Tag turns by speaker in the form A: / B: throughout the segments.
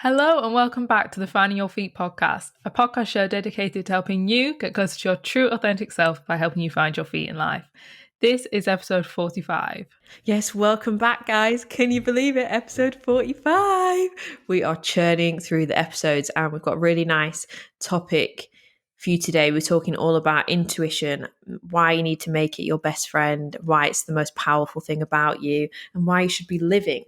A: Hello and welcome back to the Finding Your Feet podcast, a podcast show dedicated to helping you get closer to your true authentic self by helping you find your feet in life. This is episode 45.
B: Yes, welcome back, guys. Can you believe it? Episode 45. We are churning through the episodes and we've got a really nice topic for you today. We're talking all about intuition, why you need to make it your best friend, why it's the most powerful thing about you, and why you should be living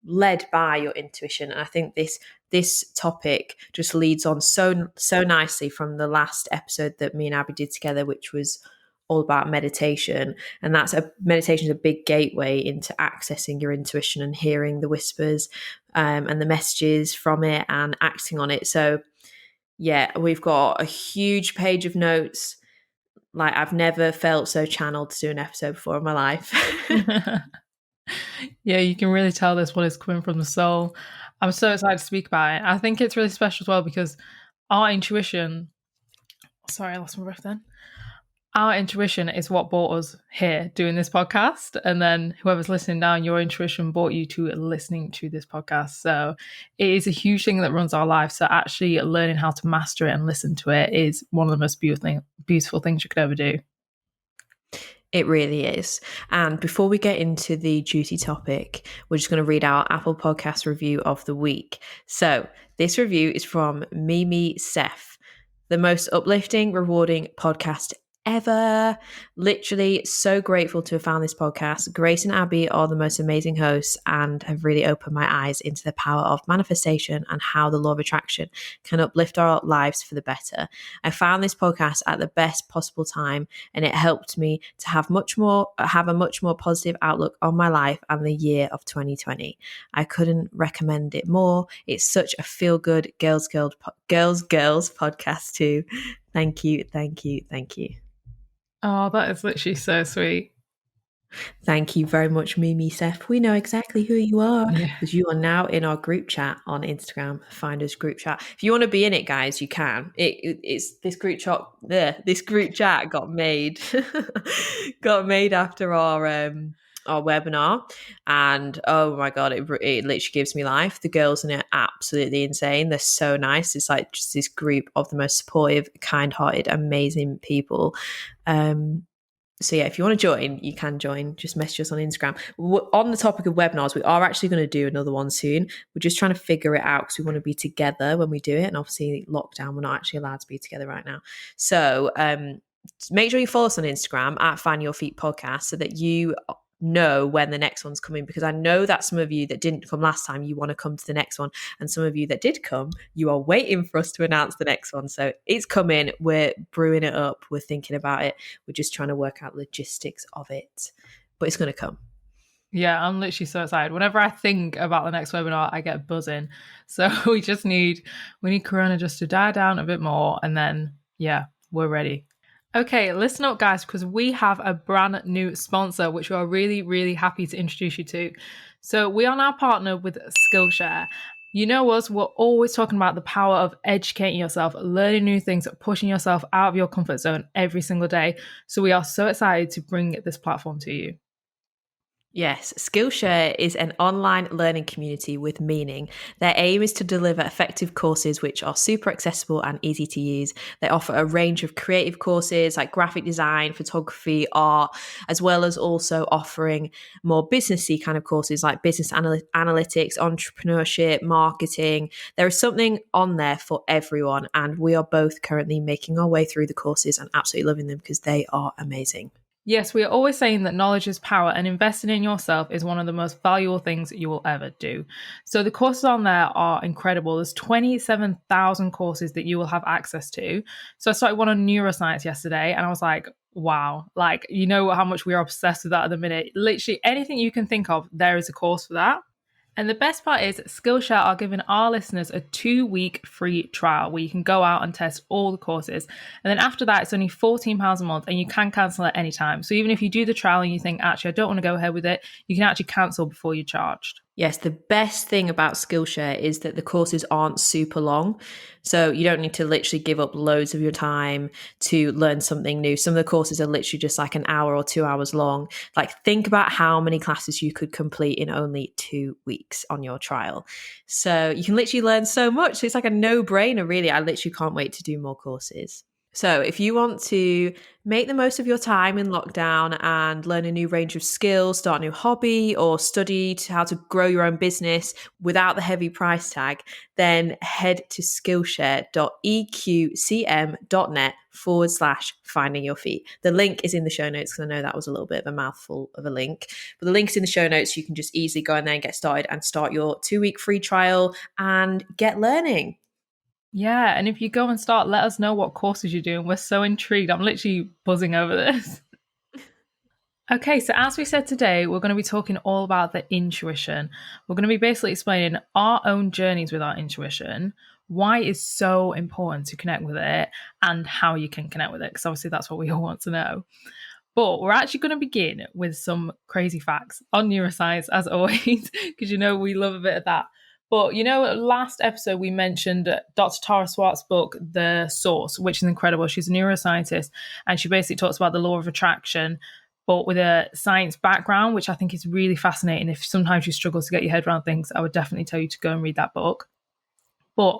B: led by your intuition. And I think this topic just leads on so nicely from the last episode that me and Abby did together, which was all about meditation. And meditation is a big gateway into accessing your intuition and hearing the whispers and the messages from it and acting on it. So yeah, we've got a huge page of notes. Like, I've never felt so channeled to do an episode before in my life.
A: Yeah, you can really tell this one is coming from the soul. I'm so excited to speak about it. I think it's really special as well because our intuition, sorry, I lost my breath then. Our intuition is what brought us here doing this podcast. And then whoever's listening down, your intuition brought you to listening to this podcast. So it is a huge thing that runs our life. So actually learning how to master it and listen to it is one of the most beautiful things you could ever do.
B: It really is. And before we get into the juicy topic, we're just going to read our Apple Podcast review of the week. So this review is from Mimi Seth. The most uplifting, rewarding podcast ever. Literally so grateful to have found this podcast. Grace and Abby are the most amazing hosts and have really opened my eyes into the power of manifestation and how the law of attraction can uplift our lives for the better. I found this podcast at the best possible time and it helped me to have a much more positive outlook on my life and the year of 2020. I couldn't recommend it more. It's such a feel good girls podcast too. Thank you.
A: Oh, that is literally so sweet.
B: Thank you very much, Mimi Seth. We know exactly who you are
A: Yeah.
B: because you are now in our group chat on Instagram. Find us group chat. If you want to be in it, guys, you can. It's this group chat. This group chat got made after our webinar, and oh my god, it literally gives me life. The girls in it are absolutely insane. They're so nice. It's like just this group of the most supportive, kind-hearted, amazing people. So yeah, if you want to join, you can join. Just message us on Instagram. On the topic of webinars, we are actually going to do another one soon. We're just trying to figure it out because we want to be together when we do it. And obviously lockdown, we're not actually allowed to be together right now. So make sure you follow us on Instagram at Find Your Feet Podcast so that you know when the next one's coming, because I know that some of you that didn't come last time, you want to come to the next one, and some of you that did come, you are waiting for us to announce the next one. So it's coming. We're brewing it up. We're thinking about it. We're just trying to work out logistics of it, but it's going to come.
A: Yeah, I'm literally so excited. Whenever I think about the next webinar, I get buzzing. So we need Corona just to die down a bit more, and then yeah, we're ready. Okay, listen up, guys, because we have a brand new sponsor, which we are really, really happy to introduce you to. So we are now partnered with Skillshare. You know us, we're always talking about the power of educating yourself, learning new things, pushing yourself out of your comfort zone every single day. So we are so excited to bring this platform to you.
B: Yes, Skillshare is an online learning community with meaning. Their aim is to deliver effective courses which are super accessible and easy to use. They offer a range of creative courses like graphic design, photography, art, as well as also offering more businessy kind of courses like business analytics, entrepreneurship, marketing. There is something on there for everyone, and we are both currently making our way through the courses and absolutely loving them because they are amazing.
A: Yes, we are always saying that knowledge is power, and investing in yourself is one of the most valuable things that you will ever do. So the courses on there are incredible. There's 27,000 courses that you will have access to. So I started one on neuroscience yesterday and I was like, wow, like, you know how much we are obsessed with that at the minute. Literally anything you can think of, there is a course for that. And the best part is Skillshare are giving our listeners a 2-week free trial where you can go out and test all the courses. And then after that, it's only £14 a month and you can cancel at any time. So even if you do the trial and you think, actually, I don't want to go ahead with it, you can actually cancel before you're charged.
B: Yes, the best thing about Skillshare is that the courses aren't super long. So you don't need to literally give up loads of your time to learn something new. Some of the courses are literally just like an hour or 2 hours long. Like, think about how many classes you could complete in only 2 weeks on your trial. So you can literally learn so much. So it's like a no brainer, really. I literally can't wait to do more courses. So, if you want to make the most of your time in lockdown and learn a new range of skills, start a new hobby, or study to how to grow your own business without the heavy price tag, then head to skillshare.eqcm.net/finding your feet. The link is in the show notes because I know that was a little bit of a mouthful of a link. But the link's in the show notes. You can just easily go in there and get started and start your 2-week free trial and get learning.
A: Yeah, and if you go and start, let us know what courses you're doing. We're so intrigued. I'm literally buzzing over this. Okay, so as we said today, we're going to be talking all about the intuition. We're going to be basically explaining our own journeys with our intuition, why it's so important to connect with it, and how you can connect with it, because obviously that's what we all want to know. But we're actually going to begin with some crazy facts on neuroscience, as always, because we love a bit of that. But last episode we mentioned Dr. Tara Swartz's book, The Source, which is incredible. She's a neuroscientist, and she basically talks about the law of attraction, but with a science background, which I think is really fascinating. If sometimes you struggle to get your head around things, I would definitely tell you to go and read that book. But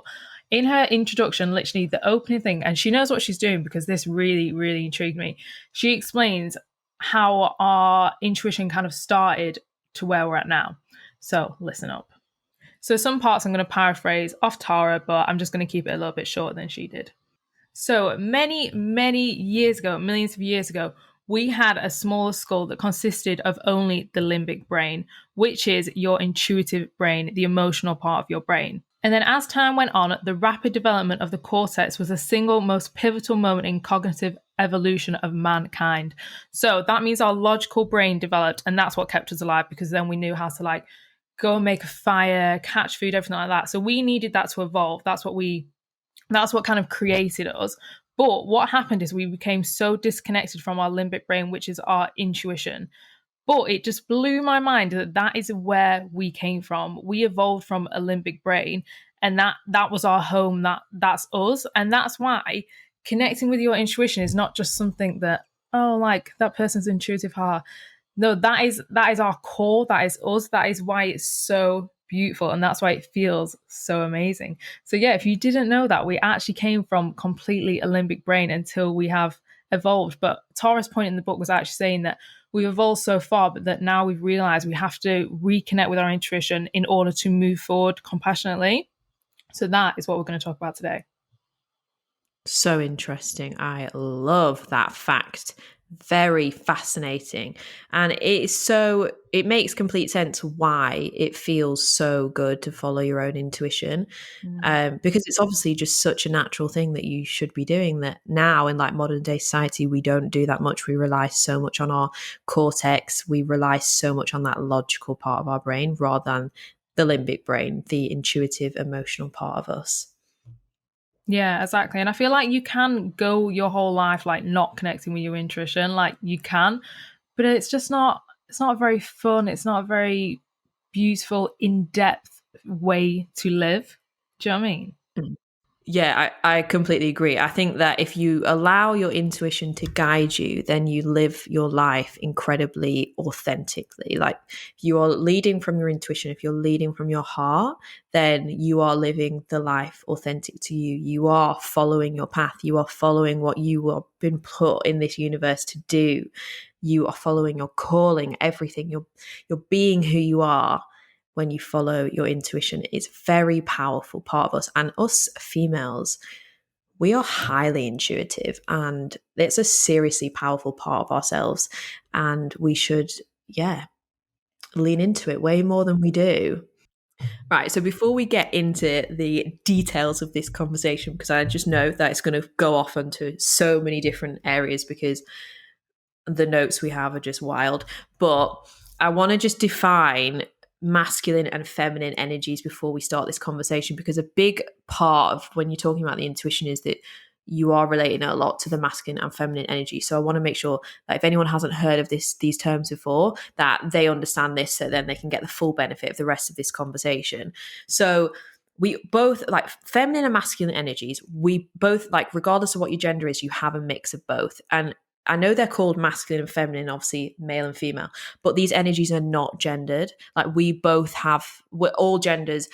A: in her introduction, literally the opening thing, and she knows what she's doing because this really, really intrigued me. She explains how our intuition kind of started to where we're at now. So listen up. So some parts I'm going to paraphrase off Tara, but I'm just going to keep it a little bit shorter than she did. So many, many years ago, millions of years ago, we had a smaller skull that consisted of only the limbic brain, which is your intuitive brain, the emotional part of your brain. And then as time went on, the rapid development of the cortex was the single most pivotal moment in cognitive evolution of mankind. So that means our logical brain developed, and that's what kept us alive, because then we knew how to go and make a fire, catch food, everything like that. So we needed that to evolve. That's what kind of created us. But what happened is we became so disconnected from our limbic brain, which is our intuition. But it just blew my mind that is where we came from. We evolved from a limbic brain, and that was our home. That's us, and that's why connecting with your intuition is not just something that that person's intuitive heart. No, that is our core. That is us. That is why it's so beautiful, and that's why it feels so amazing. So yeah, if you didn't know that, we actually came from completely a limbic brain until we have evolved. But Tara's point in the book was actually saying that we've evolved so far, but that now we've realized we have to reconnect with our intuition in order to move forward compassionately. So that is what we're going to talk about today.
B: So interesting. I love that fact. Very fascinating. And it makes complete sense why it feels so good to follow your own intuition. Because it's obviously just such a natural thing that you should be doing, that now in modern day society, we don't do that much. We rely so much on our cortex. We rely so much on that logical part of our brain rather than the limbic brain, the intuitive, emotional part of us.
A: Yeah, exactly. And I feel like you can go your whole life not connecting with your intuition. You can, but it's not a very fun, it's not a very beautiful, in-depth way to live. Do you know what I mean?
B: Yeah, I completely agree. I think that if you allow your intuition to guide you, then you live your life incredibly authentically. If you are leading from your intuition, if you're leading from your heart, then you are living the life authentic to you. You are following your path. You are following what you have been put in this universe to do. You are following your calling, everything. You're being who you are. When you follow your intuition, it's a very powerful part of us. And us females, we are highly intuitive, and it's a seriously powerful part of ourselves. And we should, lean into it way more than we do. Right. So before we get into the details of this conversation, because I just know that it's going to go off onto so many different areas because the notes we have are just wild. But I want to just define masculine and feminine energies before we start this conversation, because a big part of when you're talking about the intuition is that you are relating a lot to the masculine and feminine energy. So I want to make sure that if anyone hasn't heard of these terms before, that they understand this, so then they can get the full benefit of the rest of this conversation. So we both, like, feminine and masculine energies, we both, like, regardless of what your gender is, you have a mix of both. And I know they're called masculine and feminine, obviously male and female, but these energies are not gendered. Like, we're all genders,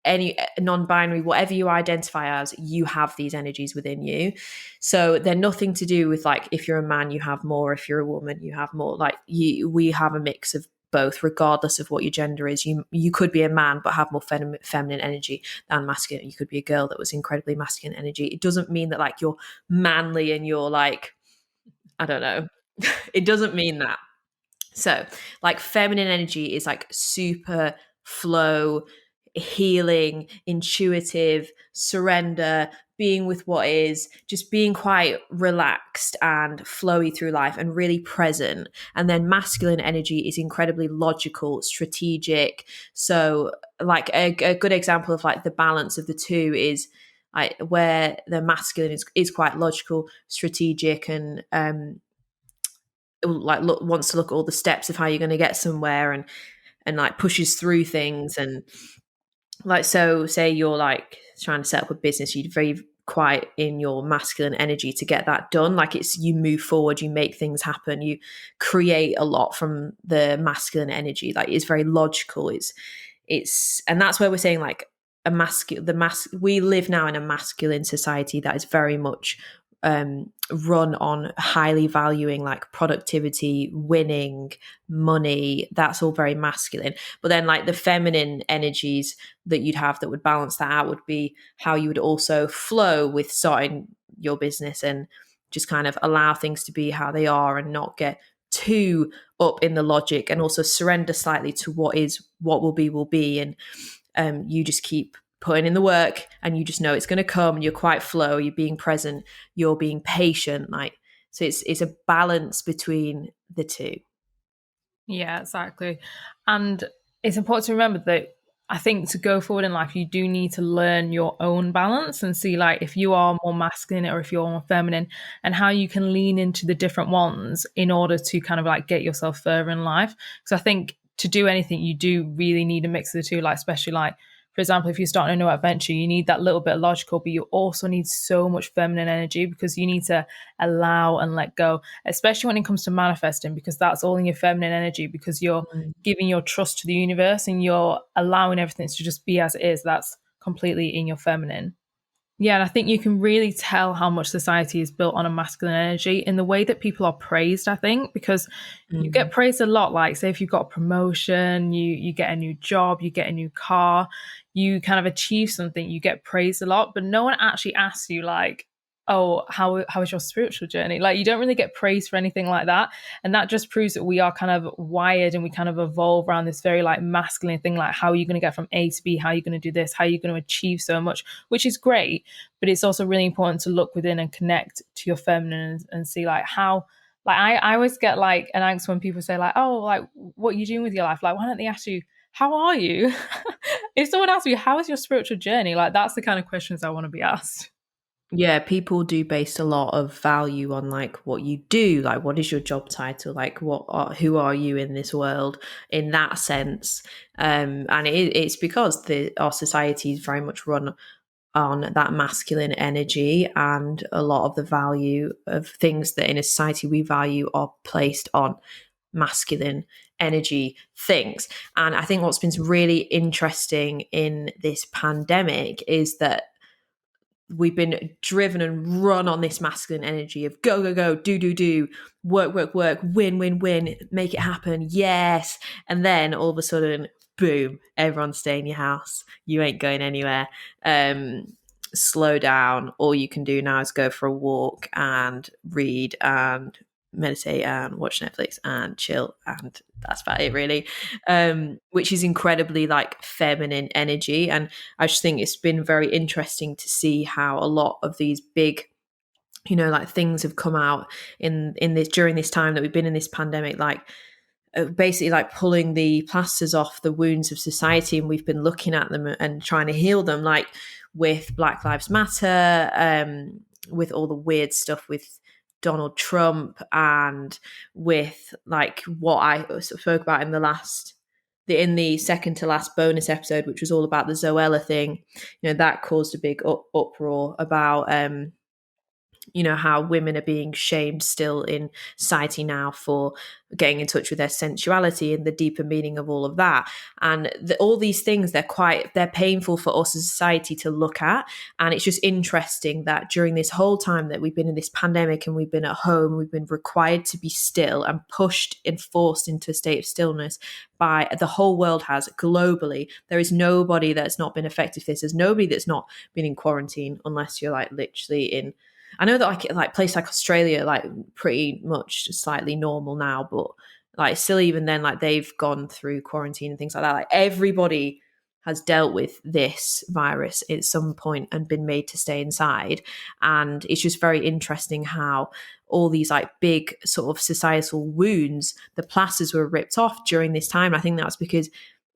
B: any non-binary, whatever you identify as, you have these energies within you. So they're nothing to do with, like, if you're a man you have more, if you're a woman you have more. Like, we have a mix of both, regardless of what your gender is. You could be a man but have more feminine energy than masculine. You could be a girl that was incredibly masculine energy. It doesn't mean that, like, you're manly and you're, like, I don't know. It doesn't mean that. So, like, feminine energy is like super flow, healing, intuitive, surrender, being with what is, just being quite relaxed and flowy through life and really present. And then masculine energy is incredibly logical, strategic. So, like, a good example of, like, the balance of the two is, like, where the masculine is quite logical, strategic, and like, wants to look at all the steps of how you're going to get somewhere, and like pushes through things. And, like, so say you're, like, trying to set up a business, you'd very quite in your masculine energy to get that done. Like, it's, you move forward, you make things happen, you create a lot from the masculine energy. Like, it's very logical. It's and that's where we're saying, like, we live now in a masculine society that is very much run on highly valuing, like, productivity, winning, money. That's all very masculine. But then, like, the feminine energies that you'd have that would balance that out would be how you would also flow with starting your business and just kind of allow things to be how they are and not get too up in the logic, and also surrender slightly to what will be. And you just keep putting in the work, and you just know it's going to come. You're quite flow, you're being present, you're being patient. Like, so it's a balance between the two.
A: Yeah, exactly. And it's important to remember that I think to go forward in life, you do need to learn your own balance and see, like, if you are more masculine or if you're more feminine, and how you can lean into the different ones in order to kind of, like, get yourself further in life. Because I think to do anything, you do really need a mix of the two, like, especially, like, for example, if you're starting a new adventure, you need that little bit of logical, but you also need so much feminine energy, because you need to allow and let go, especially when it comes to manifesting, because that's all in your feminine energy, because you're giving your trust to the universe and you're allowing everything to just be as it is. That's completely in your feminine. Yeah, and I think you can really tell how much society is built on a masculine energy in the way that people are praised, I think, because you get praised a lot. Like, say if you've got a promotion, you get a new job, you get a new car, you kind of achieve something, you get praised a lot, but no one actually asks you, like, oh, how is your spiritual journey? Like, you don't really get praised for anything like that. And that just proves that we are kind of wired and we kind of evolve around this very, like, masculine thing, like, how are you going to get from A to B? How are you going to do this? How are you going to achieve so much? Which is great. But it's also really important to look within and connect to your feminine and see, like, how, like, I always get, like, an angst when people say, like, oh, like, what are you doing with your life? Like, why don't they ask you, how are you? If someone asks you, how is your spiritual journey? Like, that's the kind of questions I want to be asked.
B: Yeah, people do base a lot of value on, like, what you do, like, what is your job title, like, who are you in this world, in that sense. And it's because our society is very much run on that masculine energy, and a lot of the value of things that in a society we value are placed on masculine energy things. And I think what's been really interesting in this pandemic is that we've been driven and run on this masculine energy of go, go, go, do, work, work, work, win, win, win, make it happen. Yes. And then all of a sudden, boom, everyone stay in your house. You ain't going anywhere. Slow down. All you can do now is go for a walk and read and meditate and watch Netflix and chill, and that's about it, really. Which is incredibly, like, feminine energy. And I just think it's been very interesting to see how a lot of these big, like, things have come out in this during this time that we've been in this pandemic, like, basically, like, pulling the plasters off the wounds of society, and we've been looking at them and trying to heal them, like with Black Lives Matter, with all the weird stuff with Donald Trump, and with like what I spoke about in the second to last bonus episode, which was all about the Zoella thing. That caused a big uproar about how women are being shamed still in society now for getting in touch with their sensuality and the deeper meaning of all of that. And all these things, they're painful for us as a society to look at. And it's just interesting that during this whole time that we've been in this pandemic and we've been at home, we've been required to be still and pushed and forced into a state of stillness by the whole world has globally. There is nobody that's not been affected by this. There's nobody that's not been in quarantine, unless you're like literally in, I know that like place like Australia, like pretty much slightly normal now, but like still even then, like they've gone through quarantine and things like that. Like everybody has dealt with this virus at some point and been made to stay inside. And it's just very interesting how all these like big sort of societal wounds, the plasters were ripped off during this time. I think that's because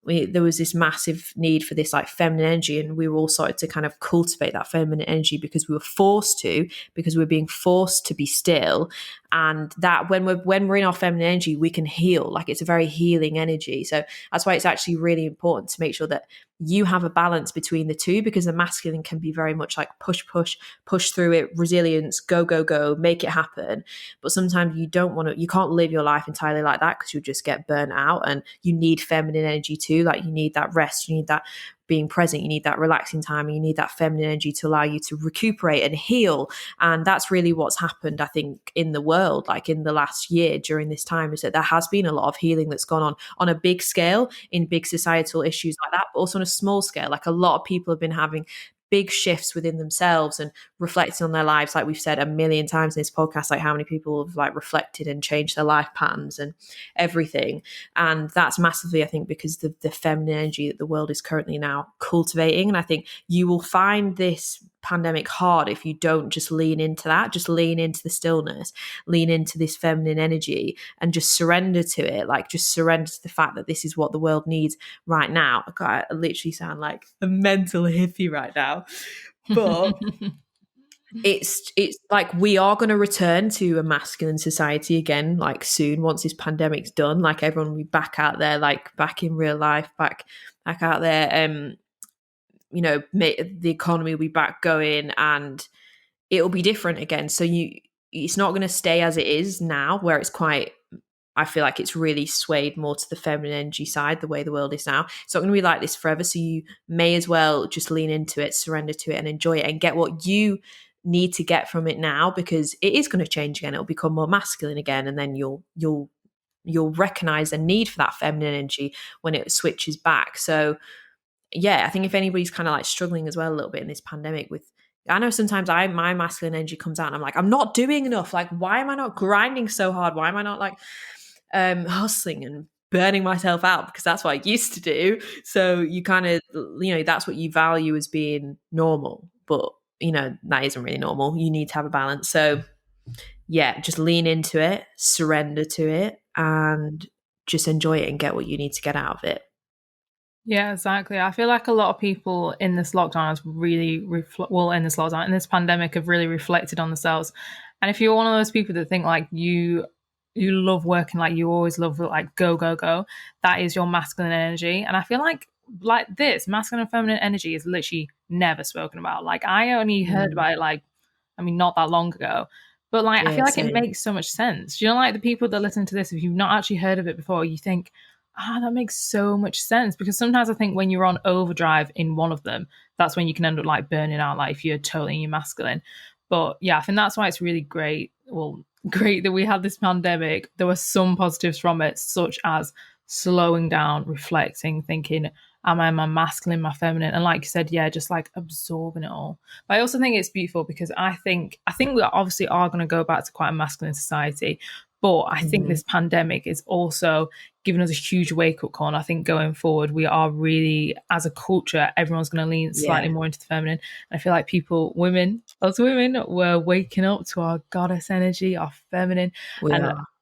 B: there was this massive need for this like feminine energy, and we were all started to kind of cultivate that feminine energy because we were being forced to be still. And that when we're in our feminine energy, we can heal. Like it's a very healing energy. So that's why it's actually really important to make sure that you have a balance between the two, because the masculine can be very much like push through it, resilience, go, make it happen. But sometimes you can't live your life entirely like that, because you'll just get burnt out. And you need feminine energy too. Like you need that rest, you need that being present, you need that relaxing time, and you need that feminine energy to allow you to recuperate and heal. And that's really what's happened, I think, in the world, like in the last year during this time, is that there has been a lot of healing that's gone on a big scale in big societal issues like that, but also on a small scale. Like a lot of people have been having big shifts within themselves and reflecting on their lives, like we've said a million times in this podcast, like how many people have like reflected and changed their life patterns and everything. And that's massively, I think, because the feminine energy that the world is currently now cultivating. And I think you will find this pandemic hard if you don't just lean into that, just lean into the stillness, lean into this feminine energy, and just surrender to it. Like just surrender to the fact that this is what the world needs right now. I literally sound like a mental hippie right now, but it's like we are going to return to a masculine society again, like soon, once this pandemic's done. Like everyone will be back out there, like back in real life, back out there. The economy will be back going, and it'll be different again. So it's not going to stay as it is now, where it's quite, I feel like it's really swayed more to the feminine energy side, the way the world is now. It's not going to be like this forever. So you may as well just lean into it, surrender to it, and enjoy it, and get what you need to get from it now, because it is going to change again. It'll become more masculine again, and then you'll recognize the need for that feminine energy when it switches back. So yeah, I think if anybody's kind of like struggling as well a little bit in this pandemic with, I know sometimes my masculine energy comes out and I'm like, I'm not doing enough. Like, why am I not grinding so hard? Why am I not like hustling and burning myself out? Because that's what I used to do. So you kind of, that's what you value as being normal. But, that isn't really normal. You need to have a balance. So yeah, just lean into it, surrender to it, and just enjoy it and get what you need to get out of it.
A: Yeah, exactly. I feel like a lot of people in this lockdown has really in this pandemic have really reflected on themselves. And if you're one of those people that think like you love working, like you always love like go, that is your masculine energy. And I feel like this masculine and feminine energy is literally never spoken about. Like I only heard about it not that long ago. But like I feel like it makes so much sense. Like the people that listen to this, if you've not actually heard of it before, you think, that makes so much sense. Because sometimes I think when you're on overdrive in one of them, that's when you can end up like burning out, like if you're totally in your masculine. But yeah, I think that's why it's really great. Well, great that we had this pandemic. There were some positives from it, such as slowing down, reflecting, thinking, am I my masculine, my feminine? And like you said, yeah, just like absorbing it all. But I also think it's beautiful because I think we obviously are going to go back to quite a masculine society. But I think this pandemic is also giving us a huge wake-up call. And I think going forward, we are really, as a culture, everyone's going to lean slightly more into the feminine. And I feel like us women, we're waking up to our goddess energy, our feminine.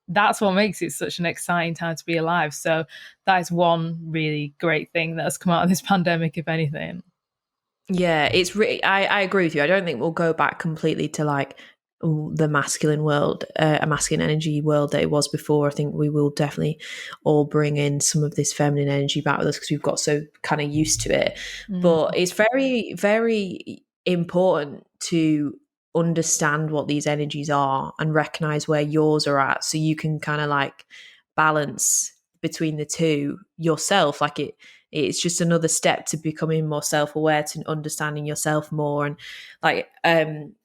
A: That's what makes it such an exciting time to be alive. So that is one really great thing that has come out of this pandemic, if anything.
B: Yeah, it's really. I agree with you. I don't think we'll go back completely to like the masculine world, a masculine energy world that it was before. I think we will definitely all bring in some of this feminine energy back with us because we've got so kind of used to it. But it's very, very important to understand what these energies are and recognize where yours are at, so you can kind of like balance between the two yourself. Like it's just another step to becoming more self-aware, to understanding yourself more. And like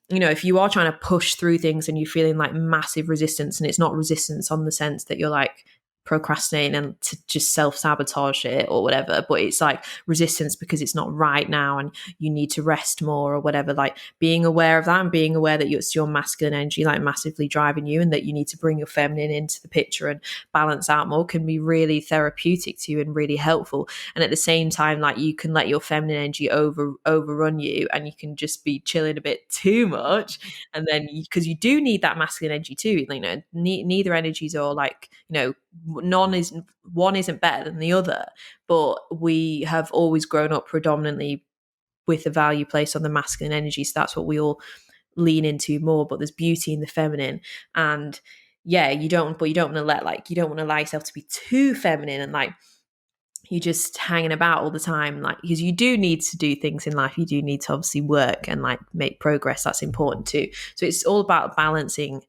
B: if you are trying to push through things and you're feeling like massive resistance, and it's not resistance on the sense that you're like procrastinating and to just self-sabotage it or whatever, but it's like resistance because it's not right now and you need to rest more or whatever, like being aware of that and being aware that it's your masculine energy like massively driving you, and that you need to bring your feminine into the picture and balance out more, can be really therapeutic to you and really helpful. And at the same time, like you can let your feminine energy overrun you, and you can just be chilling a bit too much. And then because you do need that masculine energy too, neither energies are like, none is one isn't better than the other, but we have always grown up predominantly with the value placed on the masculine energy, so that's what we all lean into more. But there's beauty in the feminine. And yeah, you don't want to you don't want to allow yourself to be too feminine and like you're just hanging about all the time, like, because you do need to do things in life. You do need to obviously work and like make progress. That's important too. So it's all about balancing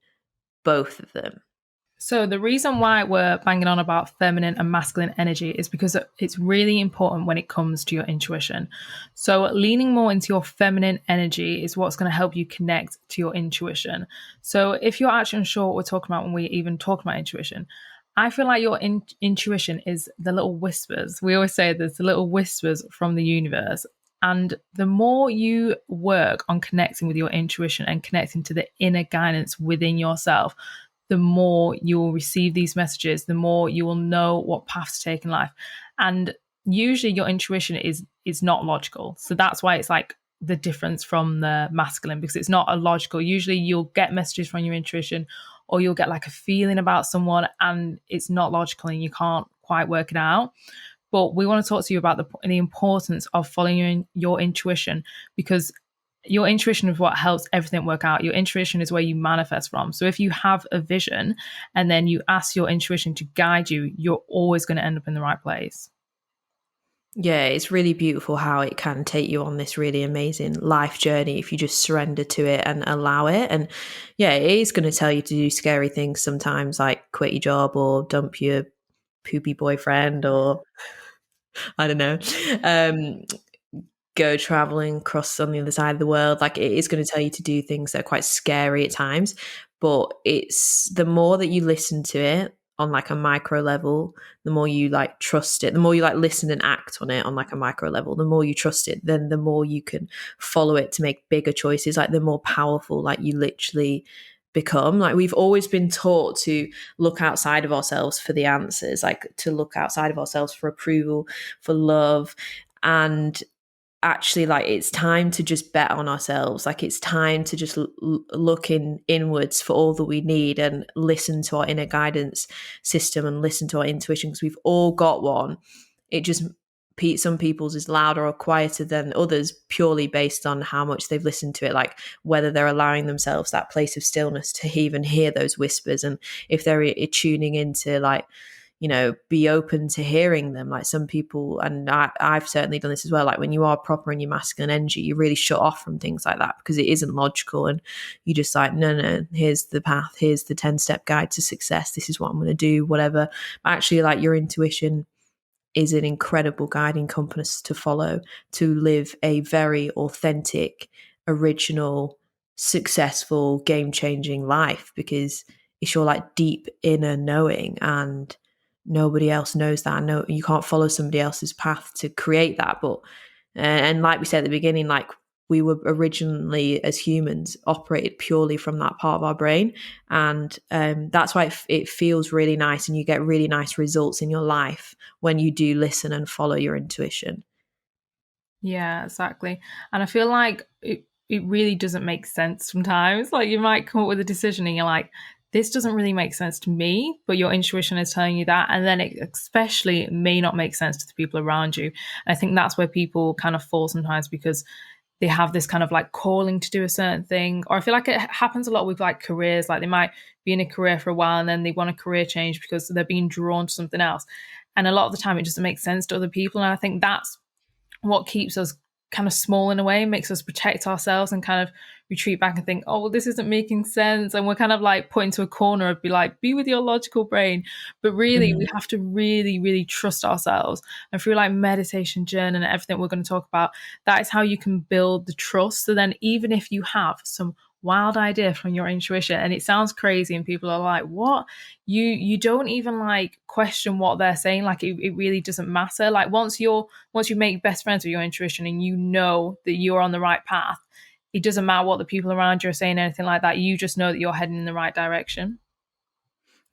B: both of them.
A: So the reason why we're banging on about feminine and masculine energy is because it's really important when it comes to your intuition. So leaning more into your feminine energy is what's going to help you connect to your intuition. So if you're actually unsure what we're talking about when we even talk about intuition, I feel like your intuition is the little whispers. We always say there's the little whispers from the universe. And the more you work on connecting with your intuition and connecting to the inner guidance within yourself, the more you will receive these messages, the more you will know what path to take in life. And usually your intuition is not logical. So that's why it's like the difference from the masculine, because it's not a logical. Usually you'll get messages from your intuition, or you'll get like a feeling about someone and it's not logical and you can't quite work it out. But we want to talk to you about the importance of following your intuition, because your intuition is what helps everything work out. Your intuition is where you manifest from. So if you have a vision and then you ask your intuition to guide you, you're always going to end up in the right place.
B: Yeah, it's really beautiful how it can take you on this really amazing life journey if you just surrender to it and allow it. And yeah, it is going to tell you to do scary things sometimes, like quit your job or dump your poopy boyfriend, or I don't know, um, go traveling across on the other side of the world. Like it is going to tell you to do things that are quite scary at times, but it's the more that you listen to it on like a micro level, the more you like trust it, the more you like listen and act on it on like a micro level, the more you trust it, then the more you can follow it to make bigger choices, like the more powerful like you literally become. Like we've always been taught to look outside of ourselves for the answers, like to look outside of ourselves for approval, for love. And actually, like it's time to just bet on ourselves. Like it's time to just look inwards for all that we need and listen to our inner guidance system and listen to our intuition, because we've all got one. It just some people's is louder or quieter than others purely based on how much they've listened to it, like whether they're allowing themselves that place of stillness to even hear those whispers, and if they're tuning into like, be open to hearing them. Like some people, and I've certainly done this as well, like when you are proper in your masculine energy, you really shut off from things like that because it isn't logical, and you just like, no, here's the path, here's the 10-step guide to success, this is what I'm going to do, whatever. But actually, like your intuition is an incredible guiding compass to follow, to live a very authentic, original, successful, game-changing life, because it's your like deep inner knowing, and nobody else knows that. No, you can't follow somebody else's path to create that. But and like we said at the beginning, like we were originally as humans operated purely from that part of our brain, and that's why it feels really nice, and you get really nice results in your life when you do listen and follow your intuition.
A: Yeah, exactly. And I feel like it really doesn't make sense sometimes. Like you might come up with a decision and you're like, this doesn't really make sense to me, but your intuition is telling you that. And then it especially may not make sense to the people around you. And I think that's where people kind of fall sometimes, because they have this kind of like calling to do a certain thing. Or I feel like it happens a lot with like careers. Like they might be in a career for a while and then they want a career change because they're being drawn to something else. And a lot of the time it doesn't make sense to other people. And I think that's what keeps us kind of small in a way, makes us protect ourselves and kind of retreat back and think, oh, well, this isn't making sense. And we're kind of like put into a corner of be with your logical brain. But really, we have to really, really trust ourselves. And through like meditation, journey, and everything we're going to talk about, that is how you can build the trust. So then even if you have some wild idea from your intuition and it sounds crazy and people are like, what, you don't even like question what they're saying. Like it really doesn't matter. Like once you make best friends with your intuition and you know that you're on the right path, it doesn't matter what the people around you are saying, anything like that. You just know that you're heading in the right direction.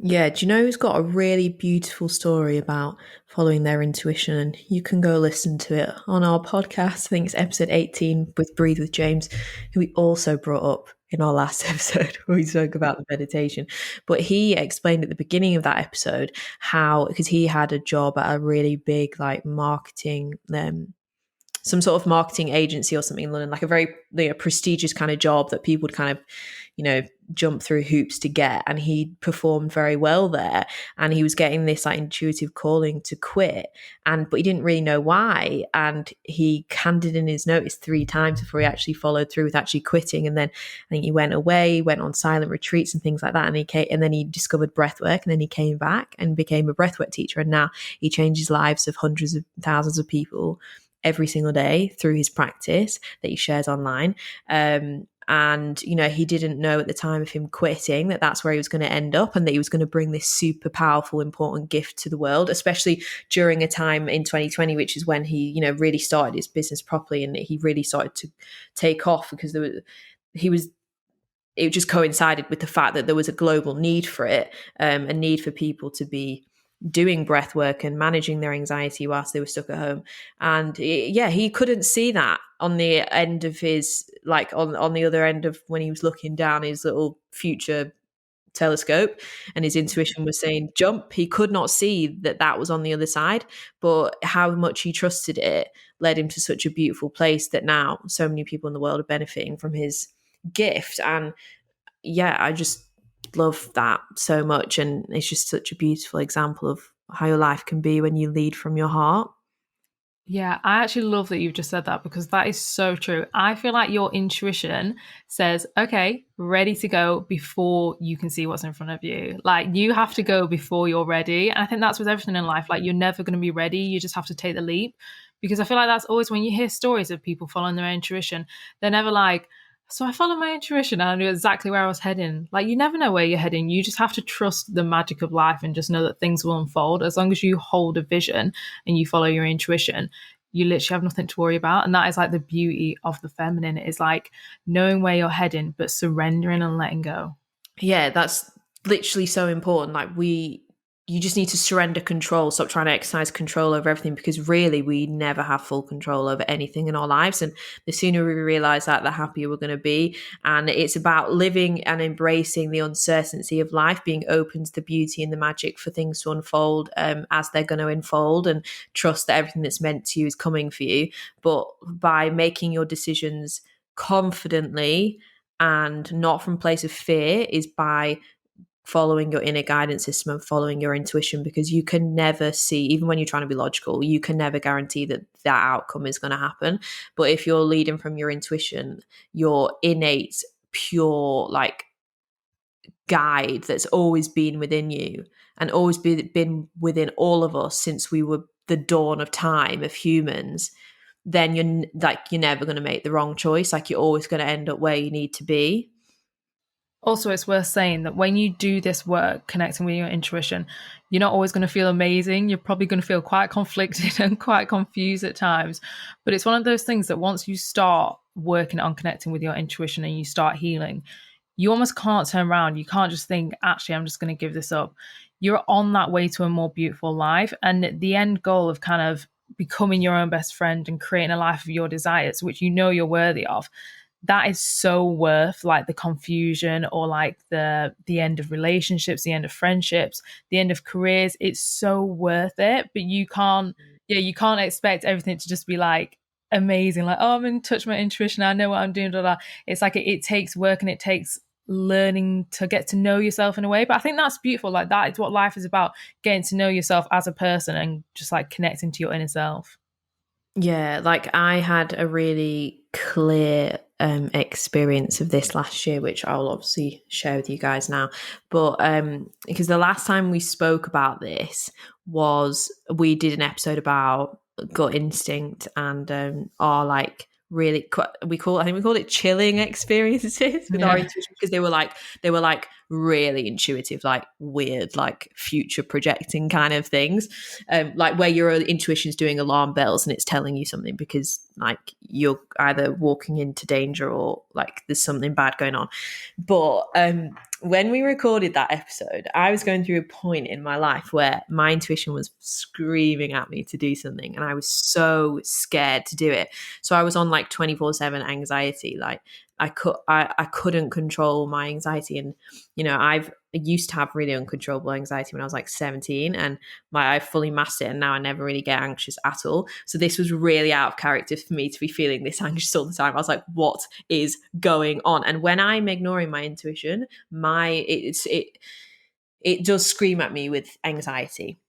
B: Yeah, do you know who's got a really beautiful story about following their intuition? And you can go listen to it on our podcast. I think it's episode 18 with Breathe with James, who we also brought up in our last episode where we spoke about the meditation. But he explained at the beginning of that episode how, because he had a job at a really big like marketing some sort of marketing agency or something in London, like a very prestigious kind of job that people would kind of, jump through hoops to get. And he performed very well there. And he was getting this like intuitive calling to quit. But he didn't really know why. And he handed in his notice 3 times before he actually followed through with actually quitting. And then I think he went away, went on silent retreats and things like that. And then he discovered breathwork, and then he came back and became a breathwork teacher. And now he changes lives of hundreds of thousands of people every single day through his practice that he shares online. And he didn't know at the time of him quitting that that's where he was going to end up, and that he was going to bring this super powerful, important gift to the world, especially during a time in 2020, which is when he, really started his business properly, and he really started to take off, because it just coincided with the fact that there was a global need for it, a need for people to be doing breath work and managing their anxiety whilst they were stuck at home. And he couldn't see that on the end of his, like on the other end of when he was looking down his little future telescope, and his intuition was saying jump. He could not see that was on the other side, but how much he trusted it led him to such a beautiful place that now so many people in the world are benefiting from his gift. And I just love that so much. And it's just such a beautiful example of how your life can be when you lead from your heart.
A: Yeah, I actually love that you've just said that, because that is so true. I feel like your intuition says, okay, ready to go before you can see what's in front of you. Like you have to go before you're ready. And I think that's with everything in life. Like you're never going to be ready. You just have to take the leap. Because I feel like that's always when you hear stories of people following their intuition, they're never like, so I followed my intuition and I knew exactly where I was heading. Like you never know where you're heading. You just have to trust the magic of life and just know that things will unfold. As long as you hold a vision and you follow your intuition, you literally have nothing to worry about. And that is like the beauty of the feminine. It is like knowing where you're heading, but surrendering and letting go.
B: Yeah, that's literally so important. Like you just need to surrender control, stop trying to exercise control over everything, because really we never have full control over anything in our lives. And the sooner we realize that, the happier we're going to be. And it's about living and embracing the uncertainty of life, being open to the beauty and the magic for things to unfold as they're going to unfold, and trust that everything that's meant to you is coming for you. But by making your decisions confidently and not from a place of fear, is by following your inner guidance system and following your intuition, because you can never see, even when you're trying to be logical, you can never guarantee that outcome is going to happen. But if you're leading from your intuition, your innate pure like guide that's always been within you and always been within all of us since we were the dawn of time of humans, then you're never going to make the wrong choice. Like you're always going to end up where you need to be.
A: Also, it's worth saying that when you do this work, connecting with your intuition, you're not always going to feel amazing. You're probably going to feel quite conflicted and quite confused at times. But it's one of those things that once you start working on connecting with your intuition and you start healing, you almost can't turn around. You can't just think, actually, I'm just going to give this up. You're on that way to a more beautiful life. And the end goal of kind of becoming your own best friend and creating a life of your desires, which you know you're worthy of, that is so worth like the confusion, or like the end of relationships, the end of friendships, the end of careers. It's so worth it. But you can't, yeah, you can't expect everything to just be like amazing, like, oh, I'm in touch with my intuition, I know what I'm doing, blah, blah. It's like it takes work, and it takes learning to get to know yourself in a way. But I think that's beautiful. Like that is what life is about, getting to know yourself as a person and just like connecting to your inner self.
B: Yeah, like I had a really clear experience of this last year, which I'll obviously share with you guys now. But because the last time we spoke about this was we did an episode about gut instinct and our like really I think we called it chilling experiences with our
A: Yeah.
B: intuition, because they were like really intuitive, like weird, like future projecting kind of things, like where your intuition is doing alarm bells and it's telling you something because like you're either walking into danger or like there's something bad going on. But when we recorded that episode, I was going through a point in my life where my intuition was screaming at me to do something, and I was so scared to do it. So I was on like 24/7 anxiety. Like I couldn't control my anxiety. And I used to have really uncontrollable anxiety when I was like 17, and I fully mastered it, and now I never really get anxious at all. So this was really out of character for me to be feeling this anxious all the time. I was like, what is going on? And when I'm ignoring my intuition, it does scream at me with anxiety.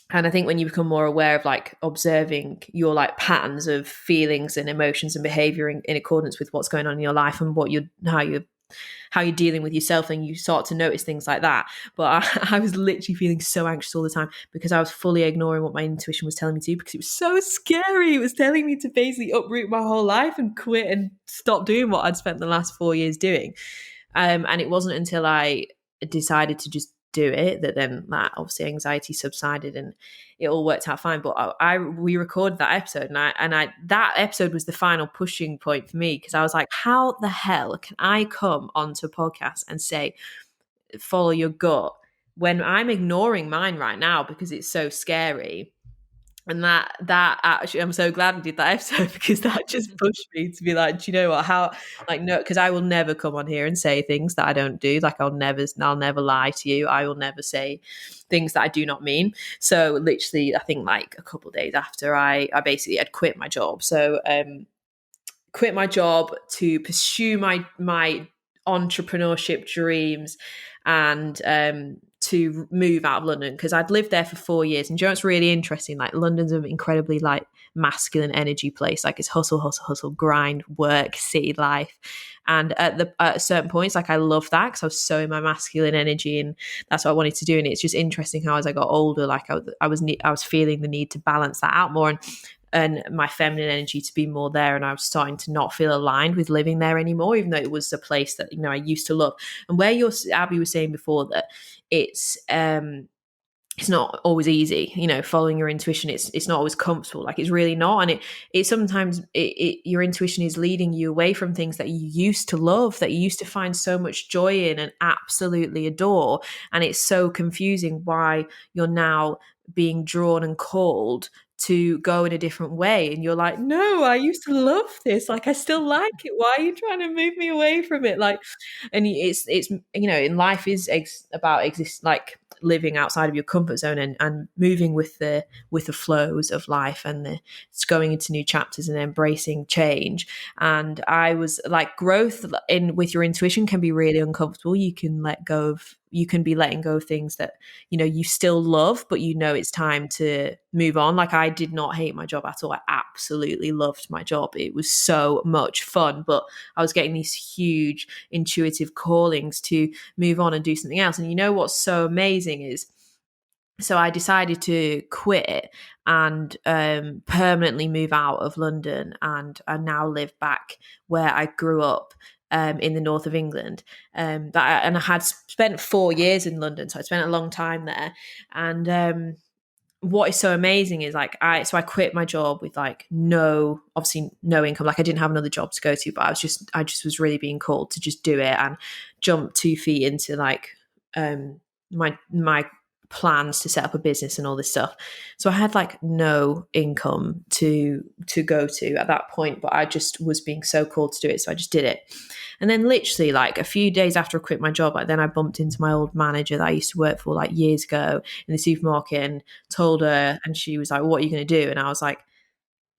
B: And I think when you become more aware of like observing your like patterns of feelings and emotions and behavior in accordance with what's going on in your life and how you're dealing with yourself, and you start to notice things like that. But I was literally feeling so anxious all the time because I was fully ignoring what my intuition was telling me to, because it was so scary. It was telling me to basically uproot my whole life and quit and stop doing what I'd spent the last 4 years doing. And it wasn't until I decided to just do it that then that obviously anxiety subsided and it all worked out fine. But we recorded that episode, and I that episode was the final pushing point for me, because I was like, how the hell can I come onto a podcast and say follow your gut when I'm ignoring mine right now because it's so scary? And that actually, I'm so glad we did that episode, because that just pushed me to be like, do you know what? How, like, no, because I will never come on here and say things that I don't do. Like, I'll never lie to you. I will never say things that I do not mean. So literally, I think like a couple of days after I basically had quit my job. So quit my job to pursue my entrepreneurship dreams, and to move out of London, because I'd lived there for 4 years. And do you know what's really interesting? Like, London's an incredibly like masculine energy place. Like, it's hustle, hustle, hustle, grind, work, city life. And at certain points, like, I love that because I was so in my masculine energy, and that's what I wanted to do. And it's just interesting how as I got older, like I was feeling the need to balance that out more, and my feminine energy to be more there. And I was starting to not feel aligned with living there anymore, even though it was a place that, I used to love. And where Abby was saying before that it's not always easy, following your intuition. It's not always comfortable. Like, it's really not. And it sometimes your intuition is leading you away from things that you used to love, that you used to find so much joy in and absolutely adore. And it's so confusing why you're now being drawn and called to go in a different way. And you're like, no, I used to love this. Like, I still like it. Why are you trying to move me away from it? Like, and it's in life is about like living outside of your comfort zone, and moving with the flows of life, and it's going into new chapters and embracing change. And I was like, growth with your intuition can be really uncomfortable. You can be letting go of things that you still love, but it's time to move on. Like, I did not hate my job at all. I absolutely loved my job. It was so much fun, but I was getting these huge intuitive callings to move on and do something else. And what's so amazing is, so I decided to quit and permanently move out of London, and I now live back where I grew up, in the north of England. And I had spent 4 years in London, so I spent a long time there. And what is so amazing is, like, I quit my job with like obviously no income. Like, I didn't have another job to go to, but I just was really being called to just do it and jump 2 feet into like my plans to set up a business and all this stuff. So I had like no income to go to at that point, but I just was being so called to do it. So I just did it. And then literally like a few days after I quit my job, like then I bumped into my old manager that I used to work for like years ago in the supermarket and told her, and she was like, what are you going to do? And I was like,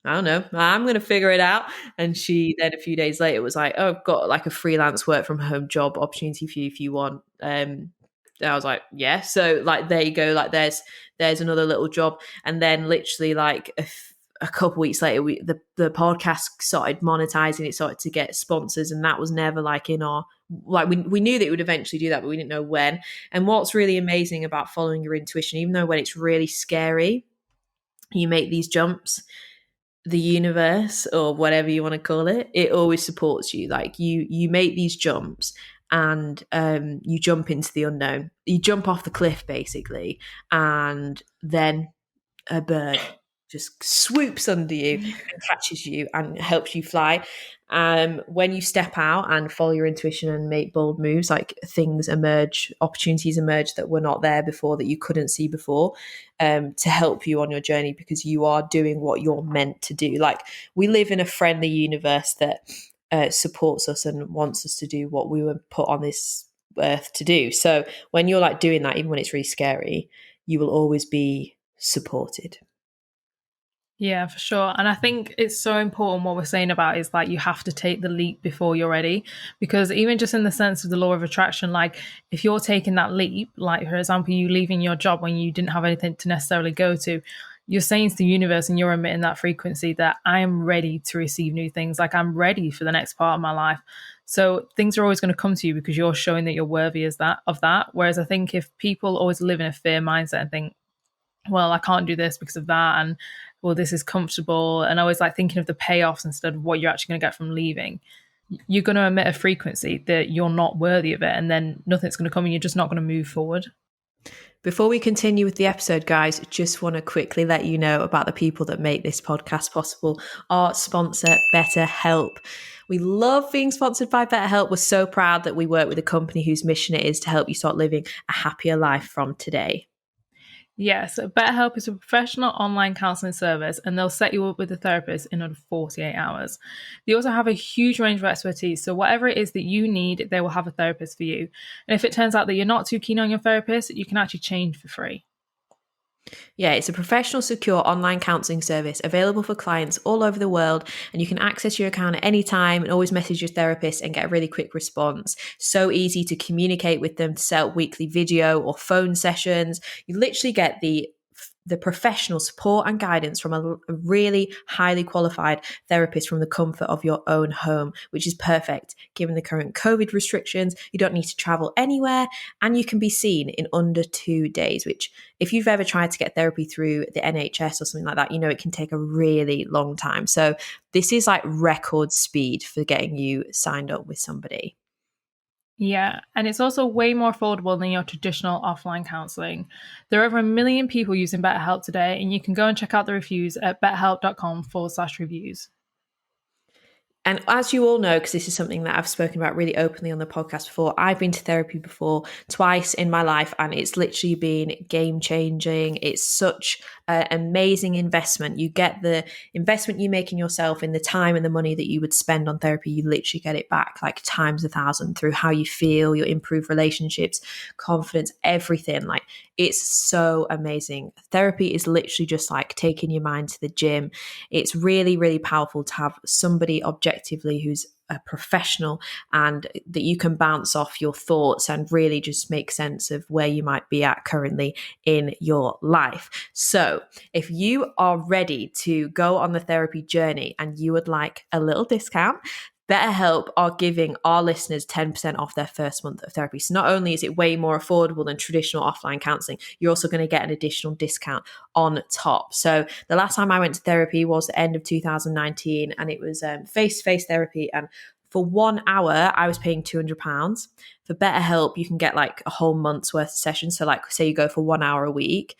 B: I don't know, I'm going to figure it out. And she then a few days later was like, oh, I've got like a freelance work from home job opportunity for you if you want. And I was like, yeah. So like, there you go. Like there's another little job. And then literally like a couple weeks later, the podcast started monetizing. It started to get sponsors, and that was never like in our, like we knew that it would eventually do that, but we didn't know when. And what's really amazing about following your intuition, even though when it's really scary, you make these jumps, the universe or whatever you want to call it, it always supports you. Like you make these jumps, and you jump into the unknown. You jump off the cliff basically, and then a bird just swoops under you and catches you and helps you fly. When you step out and follow your intuition and make bold moves, like things emerge, opportunities emerge that were not there before, that you couldn't see before, to help you on your journey, because you are doing what you're meant to do. Like we live in a friendly universe that supports us and wants us to do what we were put on this earth to do. So when you're like doing that, even when it's really scary, you will always be supported.
A: Yeah, for sure. And I think it's so important what we're saying about is like you have to take the leap before you're ready. Because even just in the sense of the law of attraction, like if you're taking that leap, like for example, you leaving your job when you didn't have anything to necessarily go to, you're saying to the universe and you're emitting that frequency that I am ready to receive new things. Like I'm ready for the next part of my life. So things are always going to come to you because you're showing that you're worthy of that. Whereas I think if people always live in a fear mindset and think, well, I can't do this because of that, and well, this is comfortable, and always like thinking of the payoffs instead of what you're actually going to get from leaving, you're going to emit a frequency that you're not worthy of it, and then nothing's going to come and you're just not going to move forward.
B: Before we continue with the episode, guys, just want to quickly let you know about the people that make this podcast possible. Our sponsor, BetterHelp. We love being sponsored by BetterHelp. We're so proud that we work with a company whose mission it is to help you start living a happier life from today.
A: Yes, BetterHelp is a professional online counseling service, and they'll set you up with a therapist in under 48 hours. They also have a huge range of expertise, so whatever it is that you need, they will have a therapist for you. And if it turns out that you're not too keen on your therapist, you can actually change for free.
B: Yeah, it's a professional, secure online counselling service available for clients all over the world, and you can access your account at any time and always message your therapist and get a really quick response. So easy to communicate with them, to set up weekly video or phone sessions. You literally get the professional support and guidance from a really highly qualified therapist from the comfort of your own home, which is perfect given the current COVID restrictions. You don't need to travel anywhere, and you can be seen in under 2 days, which if you've ever tried to get therapy through the NHS or something like that, you know it can take a really long time. So this is like record speed for getting you signed up with somebody.
A: Yeah, and it's also way more affordable than your traditional offline counselling. There are over 1 million people using BetterHelp today, and you can go and check out the reviews at betterhelp.com/reviews.
B: And as you all know, because this is something that I've spoken about really openly on the podcast before, I've been to therapy before twice in my life, and it's literally been game changing. It's such an amazing investment. You get the investment you make in yourself, in the time and the money that you would spend on therapy. You literally get it back like times 1,000 through how you feel, your improved relationships, confidence, everything. Like it's so amazing. Therapy is literally just like taking your mind to the gym. It's really, really powerful to have somebody objectively who's a professional and that you can bounce off your thoughts and really just make sense of where you might be at currently in your life. So if you are ready to go on the therapy journey and you would like a little discount, BetterHelp are giving our listeners 10% off their first month of therapy. So not only is it way more affordable than traditional offline counseling, you're also going to get an additional discount on top. So the last time I went to therapy was the end of 2019, and it was face-to-face therapy. And For 1 hour, I was paying £200. For BetterHelp, you can get like a whole month's worth of sessions. So like say you go for 1 hour a week,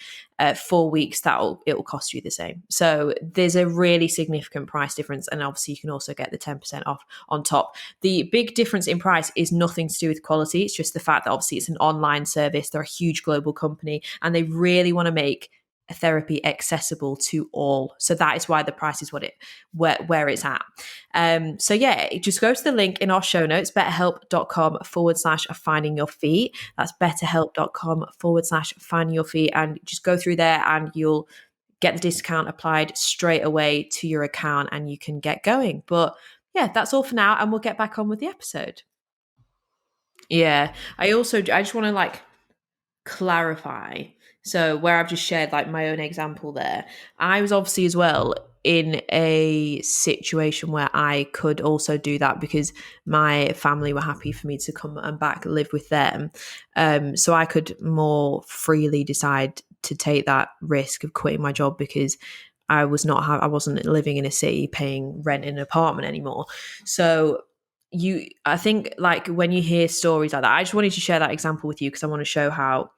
B: 4 weeks, it'll cost you the same. So there's a really significant price difference. And obviously you can also get the 10% off on top. The big difference in price is nothing to do with quality. It's just the fact that obviously it's an online service. They're a huge global company and they really want to make therapy accessible to all. So that is why the price is where it's at. So yeah, just go to the link in our show notes, betterhelp.com/finding your feet. That's betterhelp.com/finding your feet. And just go through there and you'll get the discount applied straight away to your account and you can get going. But yeah, that's all for now. And we'll get back on with the episode. Yeah. I just want to like clarify. So where I've just shared like my own example there, I was obviously as well in a situation where I could also do that because my family were happy for me to come and back live with them. So I could more freely decide to take that risk of quitting my job because I wasn't living in a city paying rent in an apartment anymore. So I think like when you hear stories like that, I just wanted to share that example with you because I want to show how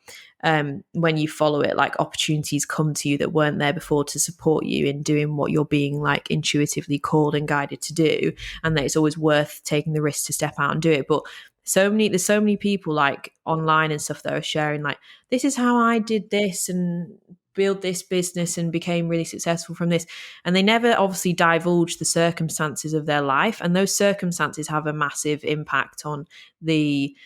B: when you follow it, like opportunities come to you that weren't there before to support you in doing what you're being like intuitively called and guided to do, and that it's always worth taking the risk to step out and do it. But there's so many people like online and stuff that are sharing like, this is how I did this and build this business and became really successful from this, and they never obviously divulge the circumstances of their life, and those circumstances have a massive impact on the